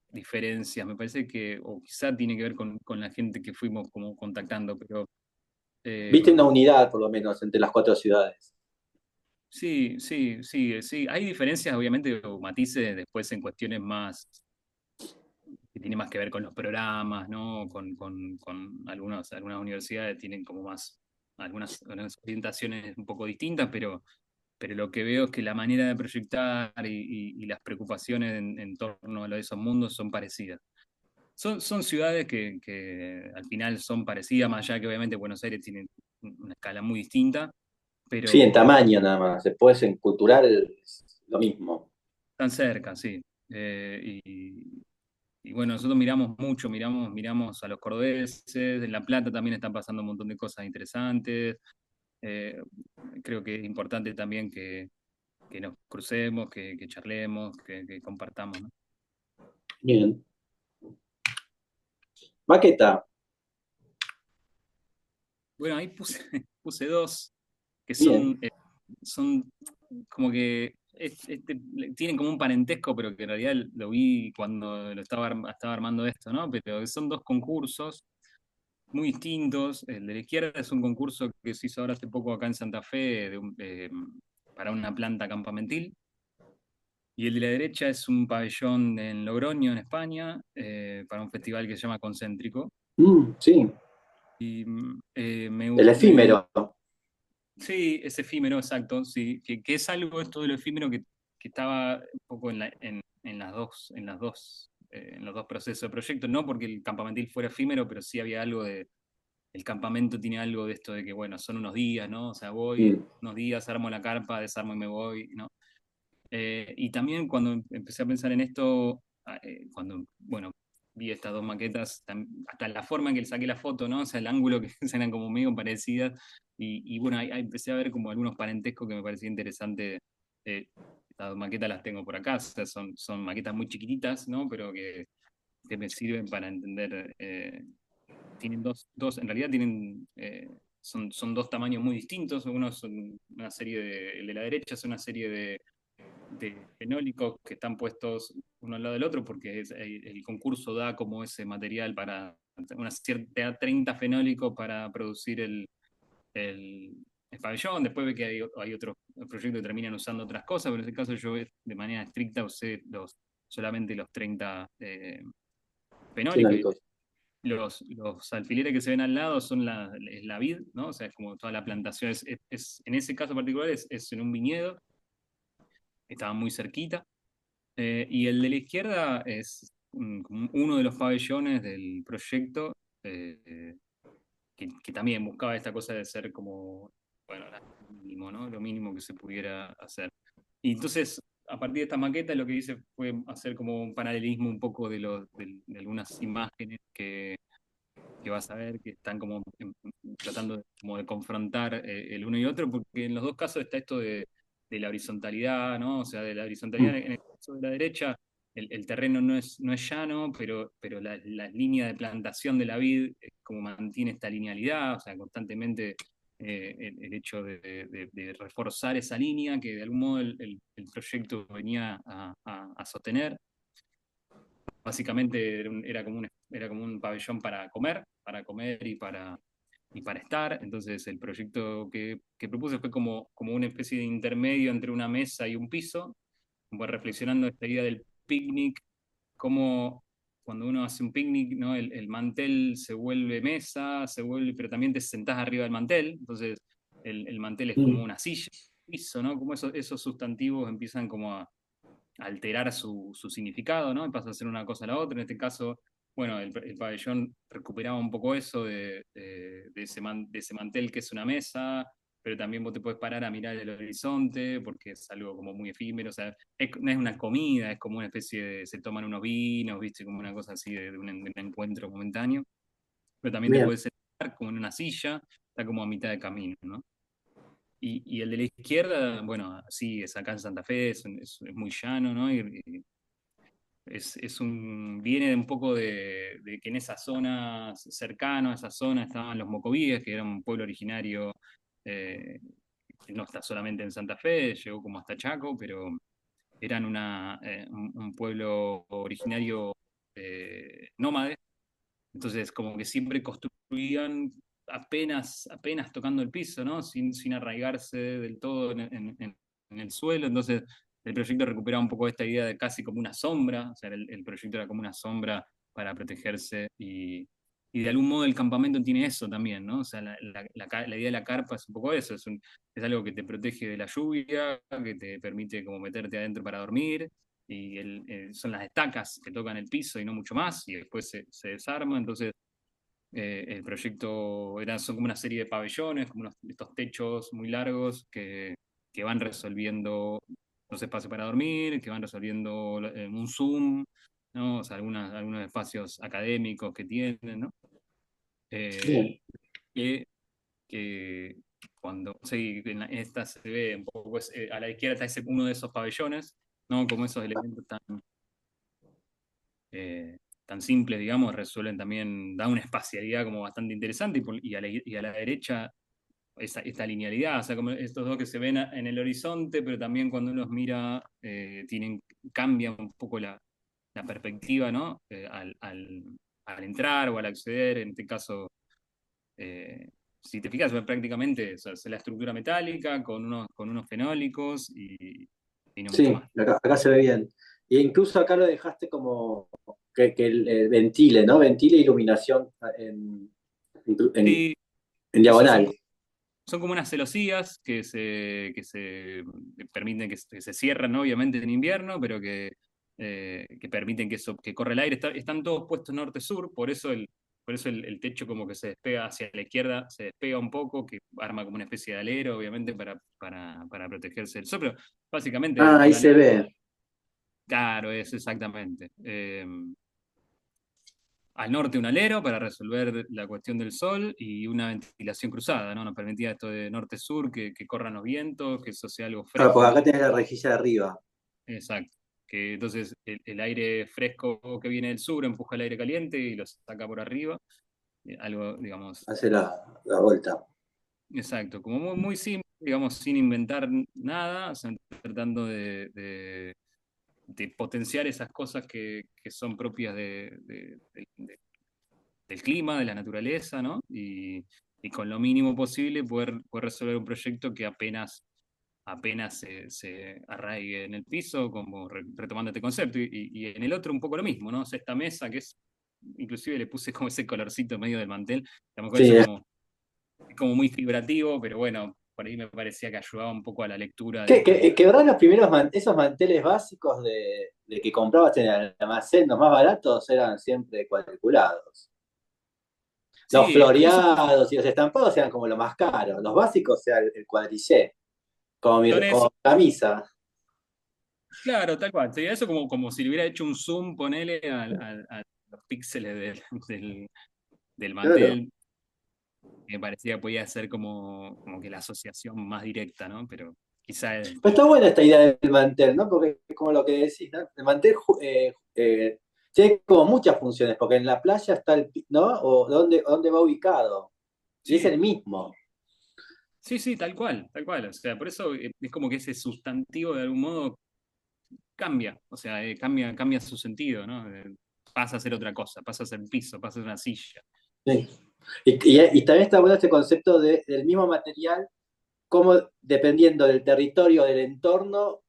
diferencias. Me parece que, o quizá tiene que ver con la gente que fuimos como contactando, pero eh, ¿Viste una unidad, por lo menos, entre las 4 ciudades? sí, sí, sí, sí. Hay diferencias, obviamente, o matices después en cuestiones más que tiene más que ver con los programas, ¿no? Con algunas universidades tienen como más, algunas orientaciones un poco distintas, pero pero lo que veo es que la manera de proyectar y las preocupaciones en torno a lo de esos mundos son parecidas. Son ciudades que al final son parecidas, más allá de que obviamente Buenos Aires tiene una escala muy distinta, Sí, en pero tamaño nada más. Después en cultural es lo mismo. están cerca, sí. Y bueno, nosotros miramos mucho, miramos a los cordobeses, en La Plata también están pasando un montón de cosas interesantes. Eh, Creo que es importante también que nos crucemos, que charlemos, que compartamos, ¿no? Bien. Maqueta. Bueno, ahí puse, puse dos que Bien. son como que tienen como un parentesco, pero que en realidad lo vi cuando estaba armando esto, ¿no? Pero son dos concursos muy distintos. El de la izquierda es un concurso que se hizo ahora hace poco acá en Santa Fe para una planta campamentil. Y el de la derecha es un pabellón en Logroño, en España, para un festival que se llama Concéntrico. Sí. Y El me efímero. sí, es efímero, exacto, sí, que es algo esto de lo efímero que estaba un poco en los dos procesos de proyecto, no porque el campamentil fuera efímero, pero sí había algo el campamento tiene algo de esto de que, bueno, son unos días, ¿no? O sea, voy Mm. unos días, armo la carpa, desarmo y me voy, ¿no? Y también cuando empecé a pensar en esto, cuando, bueno, vi estas dos maquetas, hasta la forma en que le saqué la foto, ¿no? O sea, el ángulo que eran como medio parecidas, y bueno, ahí empecé a ver como algunos parentescos que me parecía interesante. Estas dos maquetas las tengo por acá, o sea, son maquetas muy chiquititas, ¿no? Pero que me sirven para entender, tienen en realidad son dos tamaños muy distintos, uno son una serie el de la derecha es una serie de fenólicos que están puestos uno al lado del otro, porque el concurso da como ese material para una cierta 30 fenólicos para producir el, el pabellón. Después ve que hay otros proyectos que terminan usando otras cosas, pero en este caso yo de manera estricta usé solamente los 30 fenólicos. Fenólicos. Los alfileres que se ven al lado es la vid, ¿no? O sea, es como toda la plantación. En ese caso particular es en un viñedo, estaba muy cerquita. Y el de la izquierda es como uno de los pabellones del proyecto, que también buscaba esta cosa de ser como, bueno, lo mínimo, ¿no? Lo mínimo que se pudiera hacer. Y entonces, a partir de esta maqueta, lo que hice fue hacer como un paralelismo un poco de algunas imágenes que vas a ver que están como tratando como de confrontar el uno y otro, porque en los dos casos está esto de la horizontalidad, ¿no? O sea, de la horizontalidad Mm. en el caso de la derecha, el terreno no es llano, pero la línea de plantación de la vid como mantiene esta linealidad, o sea, constantemente el hecho de reforzar esa línea que de algún modo el proyecto venía a sostener. Básicamente era como un pabellón para comer y para estar. Entonces el proyecto que propuse fue como una especie de intermedio entre una mesa y un piso, como reflexionando esta idea del picnic, como cuando uno hace un picnic, ¿no? El mantel se vuelve mesa, pero también te sentás arriba del mantel, entonces el mantel es como Mm. una silla, piso, ¿no? Como esos sustantivos empiezan como a alterar su significado, ¿no? Y pasa a ser una cosa a la otra. En este caso, bueno, el pabellón recuperaba un poco eso de ese mantel que es una mesa, pero también vos te puedes parar a mirar el horizonte, porque es algo como muy efímero, o sea, no es una comida, es como una especie se toman unos vinos, viste, como una cosa así de un encuentro momentáneo, pero también te Bien. puedes sentar como en una silla, está como a mitad de camino, ¿no? Y el de la izquierda, bueno, sí, es acá en Santa Fe, es muy llano, ¿no? Y viene de un poco de que en esa zona, cercano a esa zona, estaban los mocovíes, que era un pueblo originario eh, que no está solamente en Santa Fe, llegó como hasta Chaco, pero eran un pueblo originario nómade, entonces como que siempre construían apenas tocando el piso, ¿no? Sin arraigarse del todo en el suelo, entonces el proyecto recuperaba un poco esta idea de casi como una sombra, o sea, el proyecto era como una sombra para protegerse y y de algún modo el campamento tiene eso también, ¿no? O sea, la idea de la carpa es un poco eso, es algo que te protege de la lluvia, que te permite como meterte adentro para dormir, y son las estacas que tocan el piso y no mucho más, y después se desarma, entonces el proyecto son como una serie de pabellones, como estos techos muy largos que van resolviendo los espacios para dormir, que van resolviendo un Zoom, ¿no? O sea, algunos espacios académicos que tienen, ¿no? Eh, Bien. que, que cuando, sí, en esta se ve un poco, a la izquierda está uno de esos pabellones, ¿no? Como esos elementos tan simples, digamos, resuelven también, da una espacialidad como bastante interesante y a la derecha esta linealidad, o sea, como estos dos que se ven en el horizonte, pero también cuando uno los mira, cambian un poco la perspectiva, ¿no? Al entrar o al acceder, en este caso, si te fijas, prácticamente o sea, es la estructura metálica con unos fenólicos y no mucho Sí, más. acá se ve bien. E incluso acá lo dejaste como que el ventile, ¿no? Ventile iluminación en, Sí, en eso son diagonal. Son como unas celosías que se permiten que se cierran, ¿no? Obviamente en invierno, pero que permiten que corra el aire. Están todos puestos norte-sur, por eso el techo como que se despega hacia la izquierda, se despega un poco, que arma como una especie de alero, obviamente, para protegerse del sol. Pero básicamente Ah, ahí un se alero, ve. claro, es exactamente. Al norte un alero para resolver la cuestión del sol y una ventilación cruzada, ¿no? Nos permitía esto de norte-sur, que corran los vientos, que eso sea algo Ah, fresco. porque acá tenés la rejilla de arriba. Exacto. Que entonces el aire fresco que viene del sur empuja el aire caliente y lo saca por arriba. Algo, digamos, Hace la vuelta. exacto. Como muy, muy simple, digamos, sin inventar nada, o sea, tratando de potenciar esas cosas que son propias del clima, de la naturaleza, ¿no? Y con lo mínimo posible poder resolver un proyecto que apenas se arraigue en el piso, como retomando este concepto. Y en el otro un poco lo mismo, ¿no? O sea, esta mesa que inclusive le puse como ese colorcito medio del mantel, a lo mejor eso Sí. es como muy figurativo, pero bueno, por ahí me parecía que ayudaba un poco a la lectura ¿Quebrás los primeros esos manteles básicos de que comprabas en el almacén, los más baratos, eran siempre cuadriculados? Los Sí, eso floreados y los estampados eran como lo más caro. Los básicos eran el cuadrillé, son como eso. mi camisa. Claro, tal cual. Sería eso como si le hubiera hecho un zoom, ponele a los píxeles del Claro. mantel. Me parecía que podía ser como que la asociación más directa, ¿no? Pero quizá Pero está buena esta idea del mantel, ¿no? Porque es como lo que decís, ¿no? El mantel tiene como muchas funciones, porque en la playa está ¿no? O dónde va ubicado. Y es sí, el mismo. sí, sí, tal cual. O sea, por eso es como que ese sustantivo de algún modo cambia, o sea, cambia su sentido, ¿no? Pasa a ser otra cosa, pasa a ser piso, pasa a ser una silla. Sí. Y también está bueno este concepto del mismo material, cómo dependiendo del territorio, del entorno,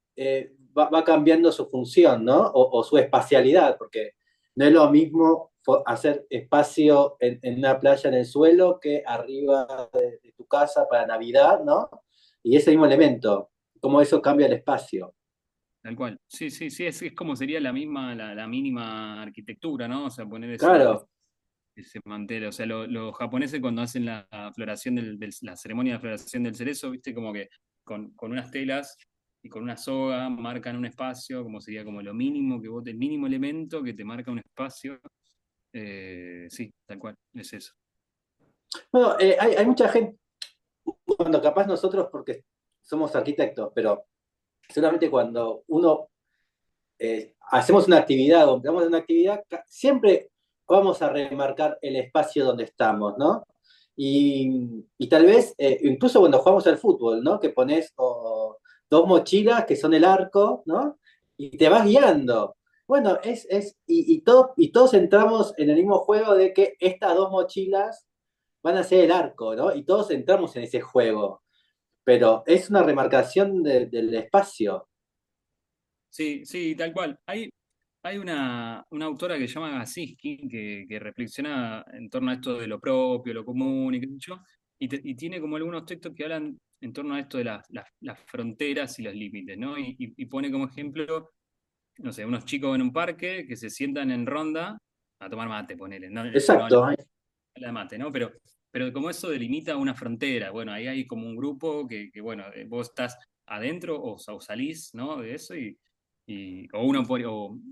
va cambiando su función, ¿no? O su espacialidad, porque no es lo mismo hacer espacio en una playa en el suelo que arriba de tu casa para Navidad, ¿no? Y ese mismo elemento, cómo eso cambia el espacio. Tal cual. Sí, sí, sí, es como sería la mínima arquitectura, ¿no? O sea, poner Claro, ese mantel. O sea, los japoneses cuando hacen la floración la ceremonia de floración del cerezo, viste, como que con unas telas y con una soga marcan un espacio, como sería como lo mínimo el mínimo elemento que te marca un espacio. Sí, tal cual, es eso. bueno, hay mucha gente, cuando capaz nosotros, porque somos arquitectos, pero solamente cuando uno hacemos una actividad o empezamos una actividad, siempre vamos a remarcar el espacio donde estamos, ¿no? Y tal vez, incluso cuando jugamos al fútbol, ¿no? Que pones dos mochilas que son el arco, ¿no? Y te vas guiando. Bueno, y todos entramos en el mismo juego de que estas dos mochilas van a ser el arco, ¿no? Y todos entramos en ese juego. Pero es una remarcación del espacio. Sí, sí, tal cual. hay una autora que se llama Gasiski que reflexiona en torno a esto de lo propio, lo común y qué sé yo, y tiene como algunos textos que hablan en torno a esto de las fronteras y los límites, ¿no? Y pone como ejemplo, no sé, unos chicos en un parque que se sientan en ronda a tomar mate, ponele, no, no habla Exacto. de mate, ¿no? Pero como eso delimita una frontera, bueno, ahí hay como un grupo que bueno, vos estás adentro o salís, ¿no? De eso o, uno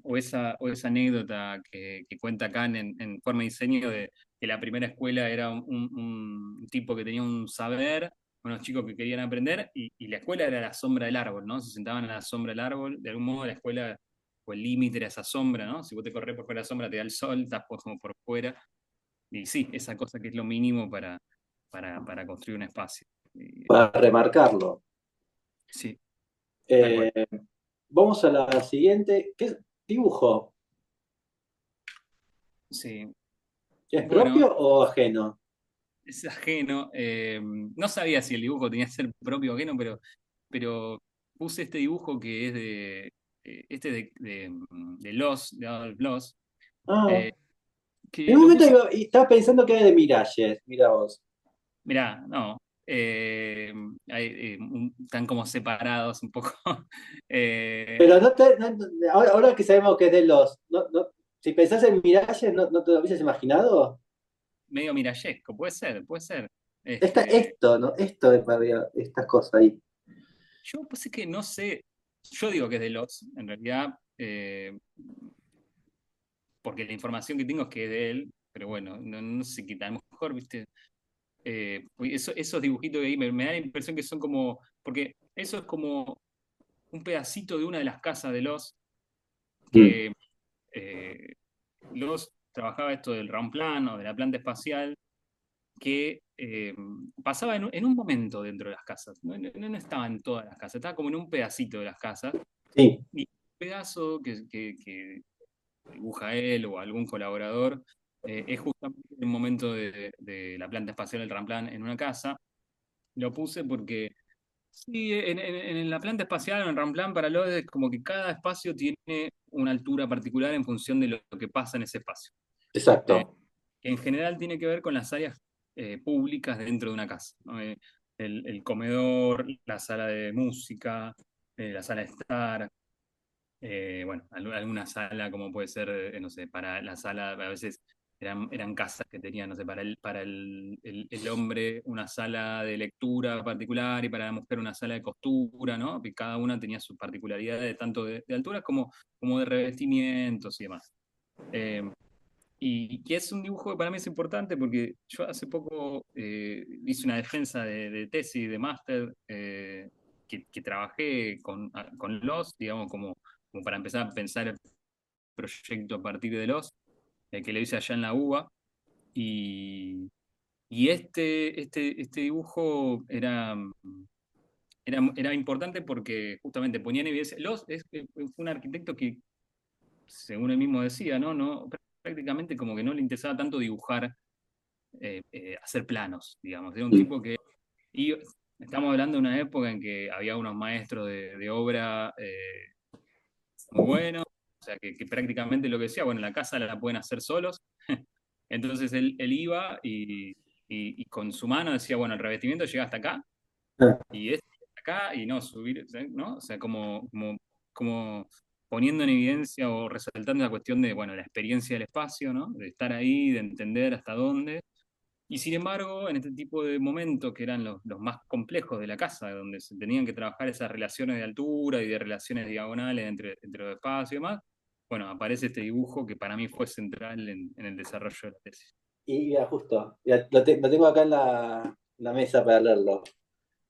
o esa anécdota que cuenta acá en forma de diseño de que la primera escuela era un tipo que tenía un saber, unos chicos que querían aprender y la escuela era la sombra del árbol, ¿no? Se sentaban a la sombra del árbol, de algún modo la escuela o el límite era esa sombra, ¿no? Si vos te corres por fuera de la sombra te da el sol, estás como por fuera. Y sí, esa cosa que es lo mínimo para construir un espacio. Para remarcarlo. Sí, tal cual. Eh, Vamos a la siguiente. ¿Qué es? Dibujo. Sí. ¿Es Bueno, propio o ajeno? es ajeno. No sabía si el dibujo tenía que ser propio o ajeno, pero puse este dibujo que es de Lost, de Adolf Loss, Ah, en que un lo momento puse. estaba pensando que era de Miralles, mira vos. Mirá, no. Están como separados un poco. Eh, Pero ahora que sabemos que es de los. Si pensás en Miralles, ¿no te lo hubieses imaginado? Medio mirallesco, puede ser, puede ser. Este, Esto, ¿no? Esto de estas cosas ahí. yo pues es que no sé, yo digo que es de los, en realidad, porque la información que tengo es que es de él, pero bueno, no sé qué tal, a lo mejor, viste, pues esos dibujitos de ahí me da la impresión que son como, porque eso es como un pedacito de una de las casas de los Mm, que eh, los trabajaba esto del round plan o de la planta espacial que pasaba en un momento dentro de las casas. No estaba en todas las casas, estaba como en un pedacito de las casas. sí, Y un pedazo que dibuja él o algún colaborador es justamente el momento de la planta espacial del Ramplan en una casa. Lo puse porque sí, en la planta espacial o en el Ramplan para los es como que cada espacio tiene una altura particular en función de lo que pasa en ese espacio. Eh, exacto. que en general tiene que ver con las áreas públicas dentro de una casa, ¿no? El comedor, la sala de música, la sala de estar, bueno, alguna sala como puede ser, no sé, para la sala, a veces eran casas que tenían, no sé, para el hombre una sala de lectura particular y para la mujer una sala de costura, ¿no? Y cada una tenía sus particularidades, tanto de alturas como de revestimientos y demás. Eh, y que es un dibujo que para mí es importante porque yo hace poco hice una defensa de tesis, de máster, que trabajé con los, digamos, como para empezar a pensar el proyecto a partir de los, que lo hice allá en la UBA. Y, y este dibujo era importante porque justamente ponía en evidencia. Fue un arquitecto que, según él mismo decía, no, prácticamente como que no le interesaba tanto dibujar hacer planos, digamos. Era un Mm. tipo que... Y estamos hablando de una época en que había unos maestros de obra muy buenos, o sea, que prácticamente lo que decía, bueno, la casa la pueden hacer solos. Entonces él iba y con su mano decía, bueno, el revestimiento llega hasta acá Ah, y este hasta acá y no subir, ¿no? O sea, como poniendo en evidencia o resaltando la cuestión de, bueno, la experiencia del espacio, ¿no? De estar ahí, de entender hasta dónde. Y sin embargo, en este tipo de momentos que eran los más complejos de la casa, donde se tenían que trabajar esas relaciones de altura y de relaciones diagonales entre los espacios y demás, bueno, aparece este dibujo que para mí fue central en el desarrollo de la tesis. y ya, justo, ya lo tengo acá en la mesa para leerlo.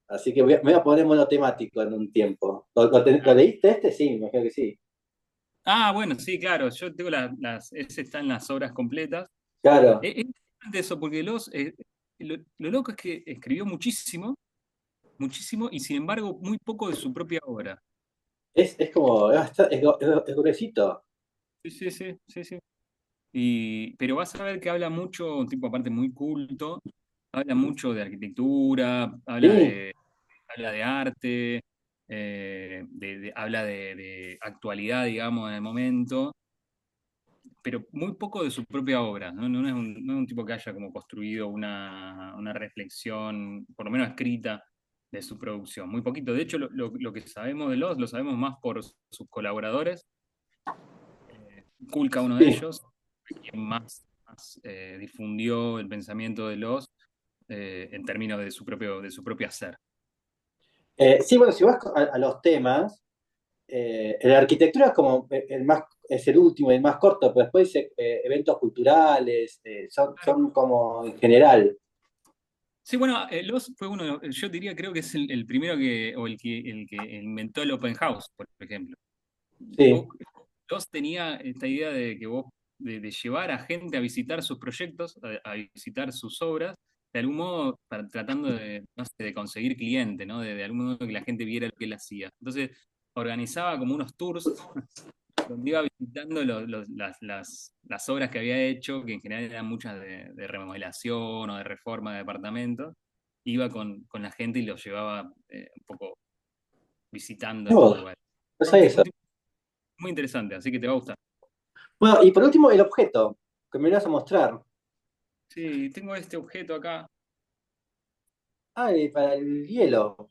Así que me voy a poner monotemático en un tiempo. ¿Lo Ah, leíste este? Sí, me imagino que sí. bueno, sí, claro, yo tengo ese está en las obras completas. Claro, Es interesante eso, porque lo loco es que escribió muchísimo, muchísimo, y sin embargo muy poco de su propia obra. es como, es gruesito. Sí, sí, sí, sí, sí. Pero vas a ver que habla mucho, un tipo aparte muy culto, habla mucho de arquitectura, habla Sí, de, habla de arte, habla de actualidad, digamos, en el momento. pero muy poco de su propia obra, ¿no? No es un tipo que haya como construido una reflexión, por lo menos escrita, de su producción. Muy poquito. De hecho, lo que sabemos de Lost lo sabemos más por sus colaboradores. Kulka, uno de Sí. ellos, quien más difundió el pensamiento de Lost en términos de su propio hacer. Sí, bueno, si vas a los temas, la arquitectura es como el más, es el último y el más corto, pero después eventos culturales, son como en general. Sí, bueno, Lost fue yo diría, creo que es el primero o el que inventó el open house, por ejemplo. Sí. Lost tenía esta idea de llevar a gente a visitar sus proyectos, a visitar sus obras, de algún modo tratando de, no sé, de conseguir cliente, ¿no? De algún modo que la gente viera lo que él hacía. Entonces, organizaba como unos tours donde iba visitando las obras que había hecho, que en general eran muchas de remodelación o de reforma de departamentos. Iba con la gente y los llevaba un poco visitando estos No, lugares. no Un, sé ti- un eso. tipo muy interesante, así que te va a gustar. Bueno, y por último, el objeto, que me lo vas a mostrar. Sí, tengo este objeto acá. Ah, para el hielo.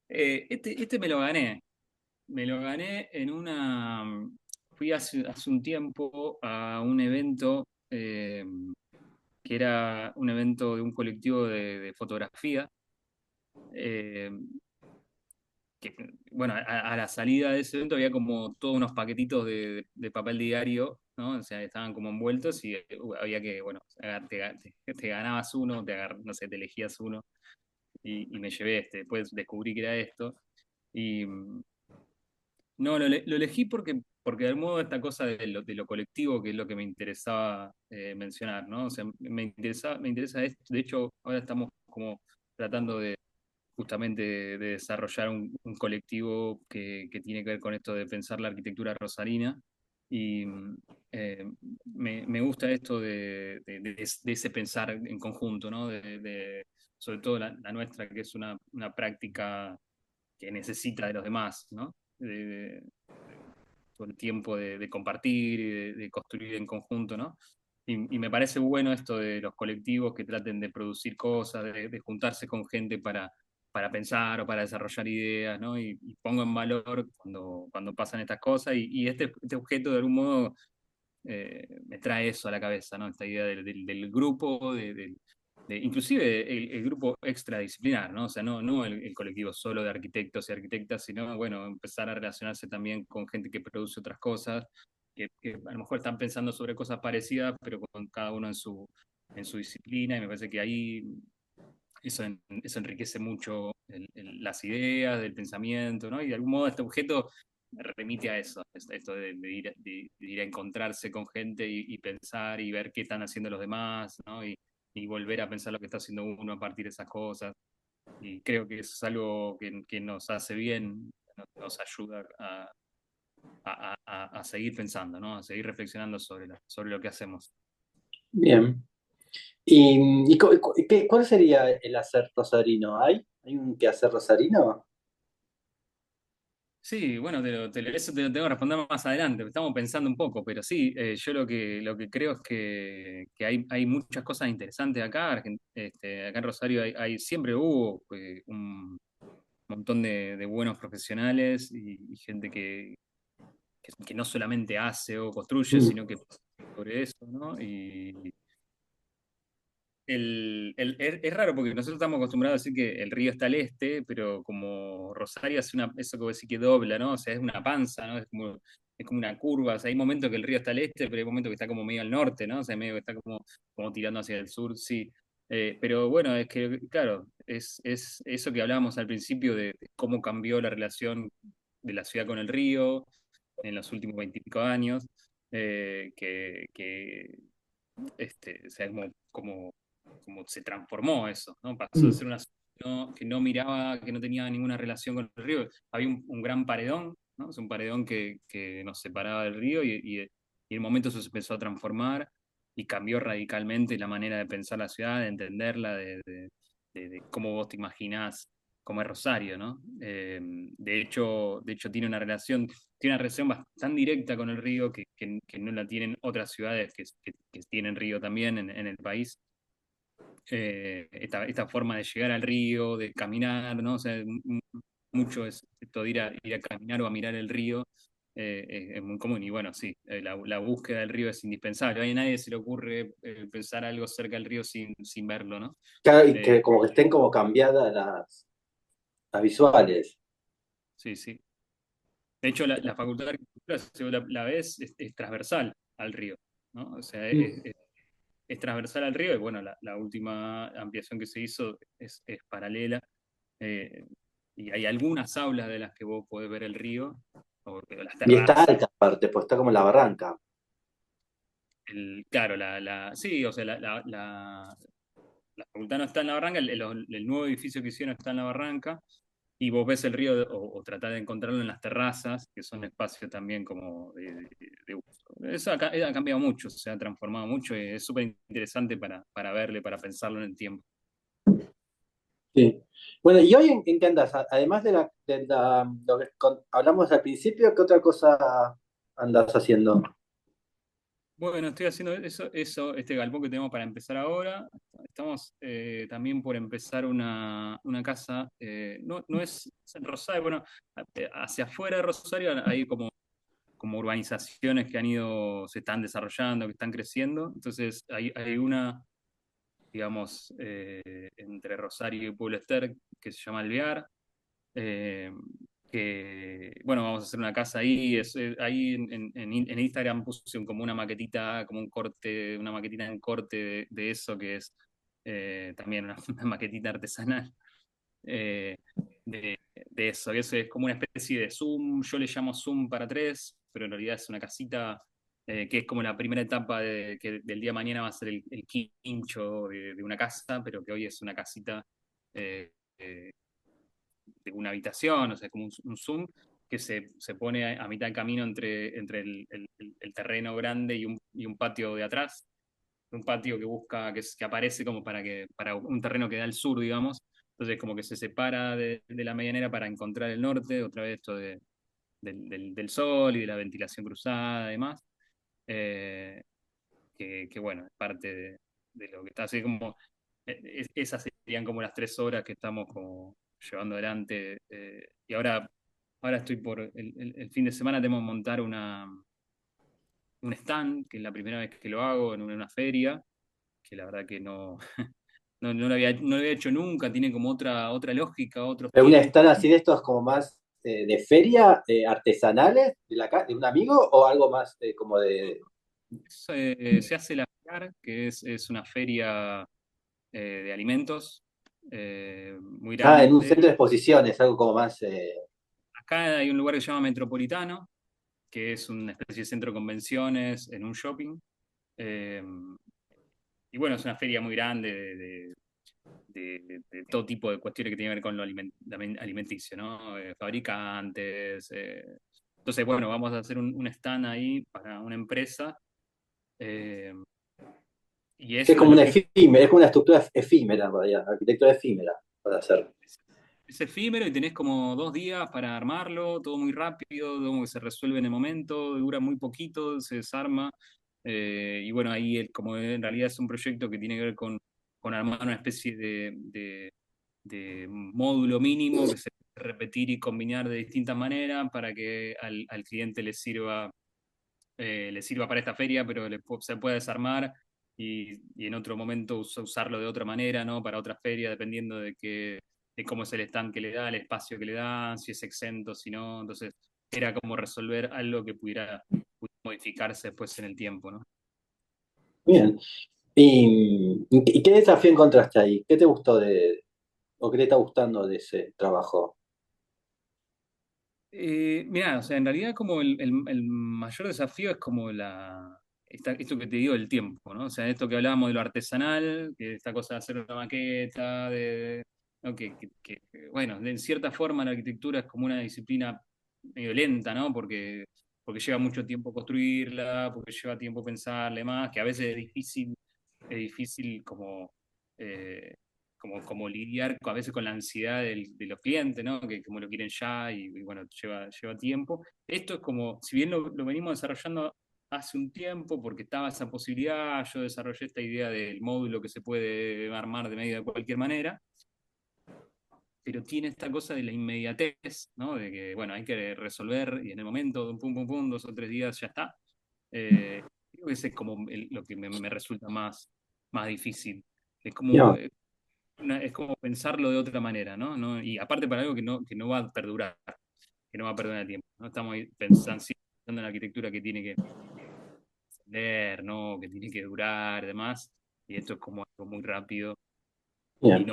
Este me lo gané. Me lo gané en una. Fui hace un tiempo a un evento que era un evento de un colectivo de fotografía. eh, que, bueno, a la salida de ese evento había como todos unos paquetitos de papel diario, ¿no? O sea, estaban como envueltos y había que, bueno, te ganabas uno, no sé, te elegías uno y me llevé este. Después descubrí que era esto. Y no, lo elegí porque de algún modo esta cosa de lo colectivo, que es lo que me interesaba mencionar, ¿no? O sea, me interesa esto. De hecho, ahora estamos como tratando de justamente de desarrollar un colectivo que tiene que ver con esto de pensar la arquitectura rosarina. Y eh, me gusta esto de ese pensar en conjunto, ¿no? Sobre todo la nuestra, que es una práctica que necesita de los demás, ¿no? Todo el tiempo de compartir y de construir en conjunto, ¿no? Y me parece bueno esto de los colectivos que traten de producir cosas, de juntarse con gente para pensar o para desarrollar ideas, ¿no? Y pongo en valor cuando pasan estas cosas y este objeto de algún modo me trae eso a la cabeza, ¿no? Esta idea del grupo, inclusive el grupo extradisciplinar, ¿no? O sea, no el colectivo solo de arquitectos y arquitectas, sino, bueno, empezar a relacionarse también con gente que produce otras cosas, que a lo mejor están pensando sobre cosas parecidas, pero con cada uno en su disciplina, y me parece que ahí eso enriquece mucho las ideas del pensamiento, ¿no? Y de algún modo este objeto remite a eso, esto de ir a encontrarse con gente y pensar y ver qué están haciendo los demás, ¿no? Y volver a pensar lo que está haciendo uno a partir de esas cosas. Y creo que eso es algo que nos hace bien, nos ayuda a seguir pensando, ¿no? A seguir reflexionando sobre lo que hacemos. Bien. ¿Cuál sería el hacer rosarino? ¿Hay un quehacer rosarino? Sí, bueno, eso te lo tengo que responder más adelante. Estamos pensando un poco, pero sí, yo lo que creo es que hay muchas cosas interesantes acá. Acá en Rosario siempre hubo un montón de buenos profesionales y gente que no solamente hace o construye, Mm. sino que sobre eso, ¿no? Y es raro porque nosotros estamos acostumbrados a decir que el río está al este, pero como Rosario hace eso que vos decís que dobla, ¿no? O sea, es una panza, ¿no? Es como una curva. O sea, hay momentos que el río está al este, pero hay momentos que está como medio al norte, ¿no? O sea, medio que está como tirando hacia el sur, sí. Pero bueno, es que, claro, es eso que hablábamos al principio de cómo cambió la relación de la ciudad con el río en los últimos 20 y pico años, que o sea, como se transformó eso, ¿no? Pasó de Mm. ser una ciudad que no miraba, que no tenía ninguna relación con el río. Había un gran paredón, ¿no? Es un paredón que nos separaba del río y en el momento eso se empezó a transformar y cambió radicalmente la manera de pensar la ciudad, de entenderla, de cómo vos te imaginás. como es Rosario, ¿no? De hecho tiene una relación bastante directa con el río que no la tienen otras ciudades que tienen río también en el país. Esta forma de llegar al río, de caminar, ¿no? O sea, mucho es esto de ir a caminar o a mirar el río, es muy común. Y bueno, sí, la búsqueda del río es indispensable. A nadie se le ocurre pensar algo cerca del río sin verlo, ¿no? Claro, y Eh, que como que estén como cambiadas las visuales. sí, sí. De hecho, la Facultad de Arquitectura, si vos la ves, es transversal al río, ¿no? O sea, Mm. es transversal al río y bueno, la última ampliación que se hizo es paralela. eh, y hay algunas aulas de las que vos podés ver el río, o las Y está terrazas. alta aparte, pues está como en la barranca. Claro, sí, o sea, la facultad no está en la barranca, el nuevo edificio que hicieron está en la barranca, y vos ves el río o tratás de encontrarlo en las terrazas, que son espacios también como de uso. Eso ha cambiado mucho, se ha transformado mucho y es súper interesante para verle, para pensarlo en el tiempo. Sí. Bueno, ¿y hoy en qué andás? Además lo que hablamos al principio, ¿qué otra cosa andás haciendo? Bueno, estoy haciendo este galpón que tenemos para empezar ahora. Estamos también por empezar una casa, no es en Rosario, bueno, hacia afuera de Rosario hay como urbanizaciones que se están desarrollando, que están creciendo. Entonces hay una, digamos, entre Rosario y Pueblo Ester que se llama Alvear, eh, que, bueno, vamos a hacer una casa ahí. Ahí en Instagram puse como una maquetita, como un corte, una maquetita en corte de eso, que es también una maquetita artesanal eh, de eso. Y eso es como una especie de Zoom, yo le llamo Zoom para tres, pero en realidad es una casita que es como la primera etapa que del día de mañana va a ser el quincho de una casa, pero que hoy es una casita eh, eh, de una habitación, o sea, como un Zoom que se pone a mitad del camino entre el terreno grande y un patio de atrás, un patio que busca, que aparece como para un terreno que da al sur, digamos. Entonces como que se separa de la medianera para encontrar el norte, otra vez esto del sol y de la ventilación cruzada y demás. Eh, que bueno, es parte de lo que está así como, esas serían como las 3 horas que estamos como llevando adelante. Y ahora estoy el fin de semana tengo que montar un stand, que es la primera vez que lo hago en una feria, que la verdad que no lo había hecho nunca, tiene como otra lógica, otro ¿Un feeling. stand así de estos como más de feria, artesanales, de un amigo, o algo más como de... Se hace la FIAR, que es una feria de alimentos muy Ah, en un grande. centro de exposiciones, algo como más... Acá hay un lugar que se llama Metropolitano, que es una especie de centro de convenciones en un shopping. Eh, y bueno, es una feria muy grande de todo tipo de cuestiones que tienen que ver con lo alimenticio, ¿no? Fabricantes. Entonces, bueno, vamos a hacer un stand ahí para una empresa. eh, y que es es una como una lógica. efímera, es como una estructura efímera en realidad, arquitectura efímera para hacer. Es efímero y tenés como 2 días para armarlo, todo muy rápido, todo que se resuelve en el momento, dura muy poquito, se desarma. Y bueno, ahí como en realidad es un proyecto que tiene que ver con armar una especie de módulo mínimo que se puede repetir y combinar de distintas maneras para que al cliente le sirva para esta feria, pero se puede desarmar y en otro momento usarlo de otra manera, ¿no? Para otra feria, dependiendo de cómo es el stand que le da, el espacio que le da, si es exento, si no. Entonces, era como resolver algo que pudiera modificarse después en el tiempo, ¿no? Bien. ¿Y qué desafío encontraste ahí? ¿Qué te gustó o qué te está gustando de ese trabajo? Mirá, o sea, en realidad como el mayor desafío es como esto que te digo del tiempo, ¿no? O sea, esto que hablábamos de lo artesanal, que esta cosa de hacer una maqueta, ¿no? Bueno, en cierta forma la arquitectura es como una disciplina medio lenta, ¿no? Porque lleva mucho tiempo construirla, porque lleva tiempo pensarle más, que a veces es difícil como... eh, como lidiar a veces con la ansiedad de los clientes, ¿no? Que como lo quieren ya y bueno, lleva tiempo. Esto es como, si bien lo venimos desarrollando hace un tiempo, porque estaba esa posibilidad, yo desarrollé esta idea del módulo que se puede armar de medio de cualquier manera, pero tiene esta cosa de la inmediatez, ¿no? De que, bueno, hay que resolver y en el momento, de un pum, pum, pum, 2 o 3 días ya está. Creo que ese es como lo que me resulta más difícil. Es como, No, es como pensarlo de otra manera, ¿no? Y aparte para algo que no va a perdurar, que no va a perdurar el tiempo, ¿no? Estamos ahí siempre pensando en la arquitectura que tiene que ascender, ¿no? Que tiene que durar y demás, y esto es como algo muy rápido y bien.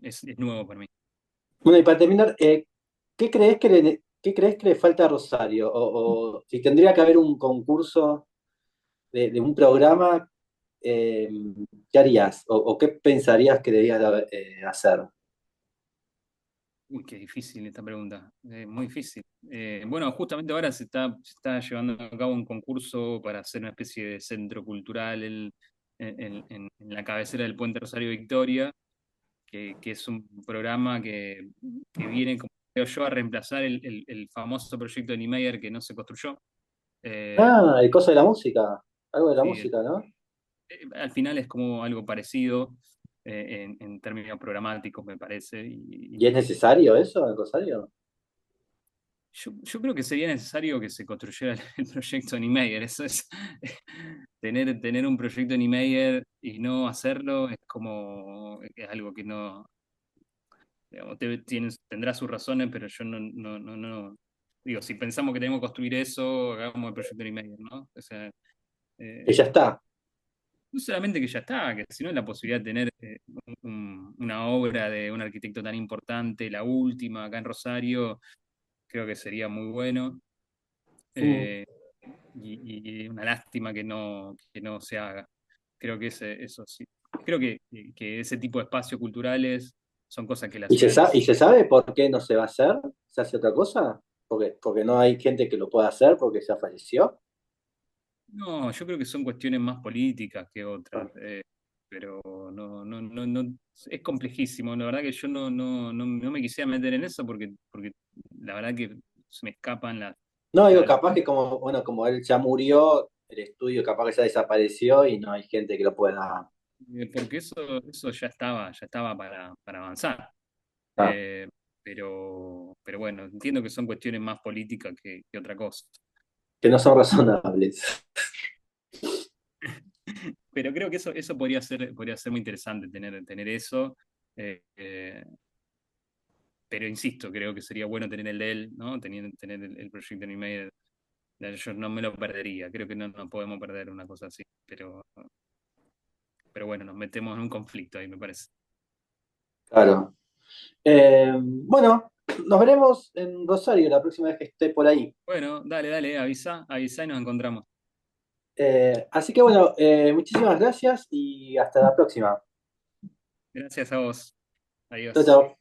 es nuevo para mí. Bueno, y para terminar, ¿qué crees que le falta a Rosario? O si tendría que haber un concurso de un programa, eh, ¿qué harías? ¿O qué pensarías que debías hacer? Uy, qué difícil esta pregunta, muy difícil. Bueno, justamente ahora se está llevando a cabo un concurso para hacer una especie de centro cultural en la cabecera del Puente Rosario Victoria, que es un programa que viene, como creo yo, a reemplazar el famoso proyecto de Niemeyer que no se construyó. Eh, Ah, el coso de la música. Algo de la sí, música, ¿no? al final es como algo parecido en términos programáticos, me parece, ¿Y es necesario eso en Rosario? yo creo que sería necesario que se construyera el proyecto Niemeyer. Eso es tener un proyecto Niemeyer y no hacerlo es como es algo que no, digamos, tendrá sus razones, pero yo no. Digo, si pensamos que tenemos que construir eso, hagamos el proyecto Niemeyer, ¿no? O sea, Que ya eh, está. no solamente que ya está, que sino la posibilidad de tener una obra de un arquitecto tan importante, la última acá en Rosario, creo que sería muy bueno. Mm. Eh, y una lástima que no se haga. Creo que eso sí. Creo que ese tipo de espacios culturales son cosas que la ¿Y se ciudad sabe, y necesita. se sabe por qué no se va a hacer? ¿Se hace otra cosa? ¿Porque no hay gente que lo pueda hacer porque ya falleció? No, yo creo que son cuestiones más políticas que Ah, otras, pero no, es complejísimo. La verdad que yo no me quisiera meter en eso porque la verdad que se me escapan no, digo, la- capaz que como, bueno, como él ya murió, el estudio capaz que ya desapareció y no hay gente que lo pueda. porque eso ya estaba para avanzar. Ah, Eh, pero bueno, entiendo que son cuestiones más políticas que otra cosa. que no son razonables. Pero creo que eso podría ser muy interesante tener eso. eh, eh, pero insisto, creo que sería bueno tener el de él, ¿no? Tener el proyecto Animated. Yo no me lo perdería, creo que no podemos perder una cosa así. Pero bueno, nos metemos en un conflicto ahí, me parece. Claro. Bueno, nos veremos en Rosario la próxima vez que esté por ahí. Bueno, dale, avisa y nos encontramos. Así que bueno, muchísimas gracias y hasta la próxima. Gracias a vos. Chao, Adiós. chao.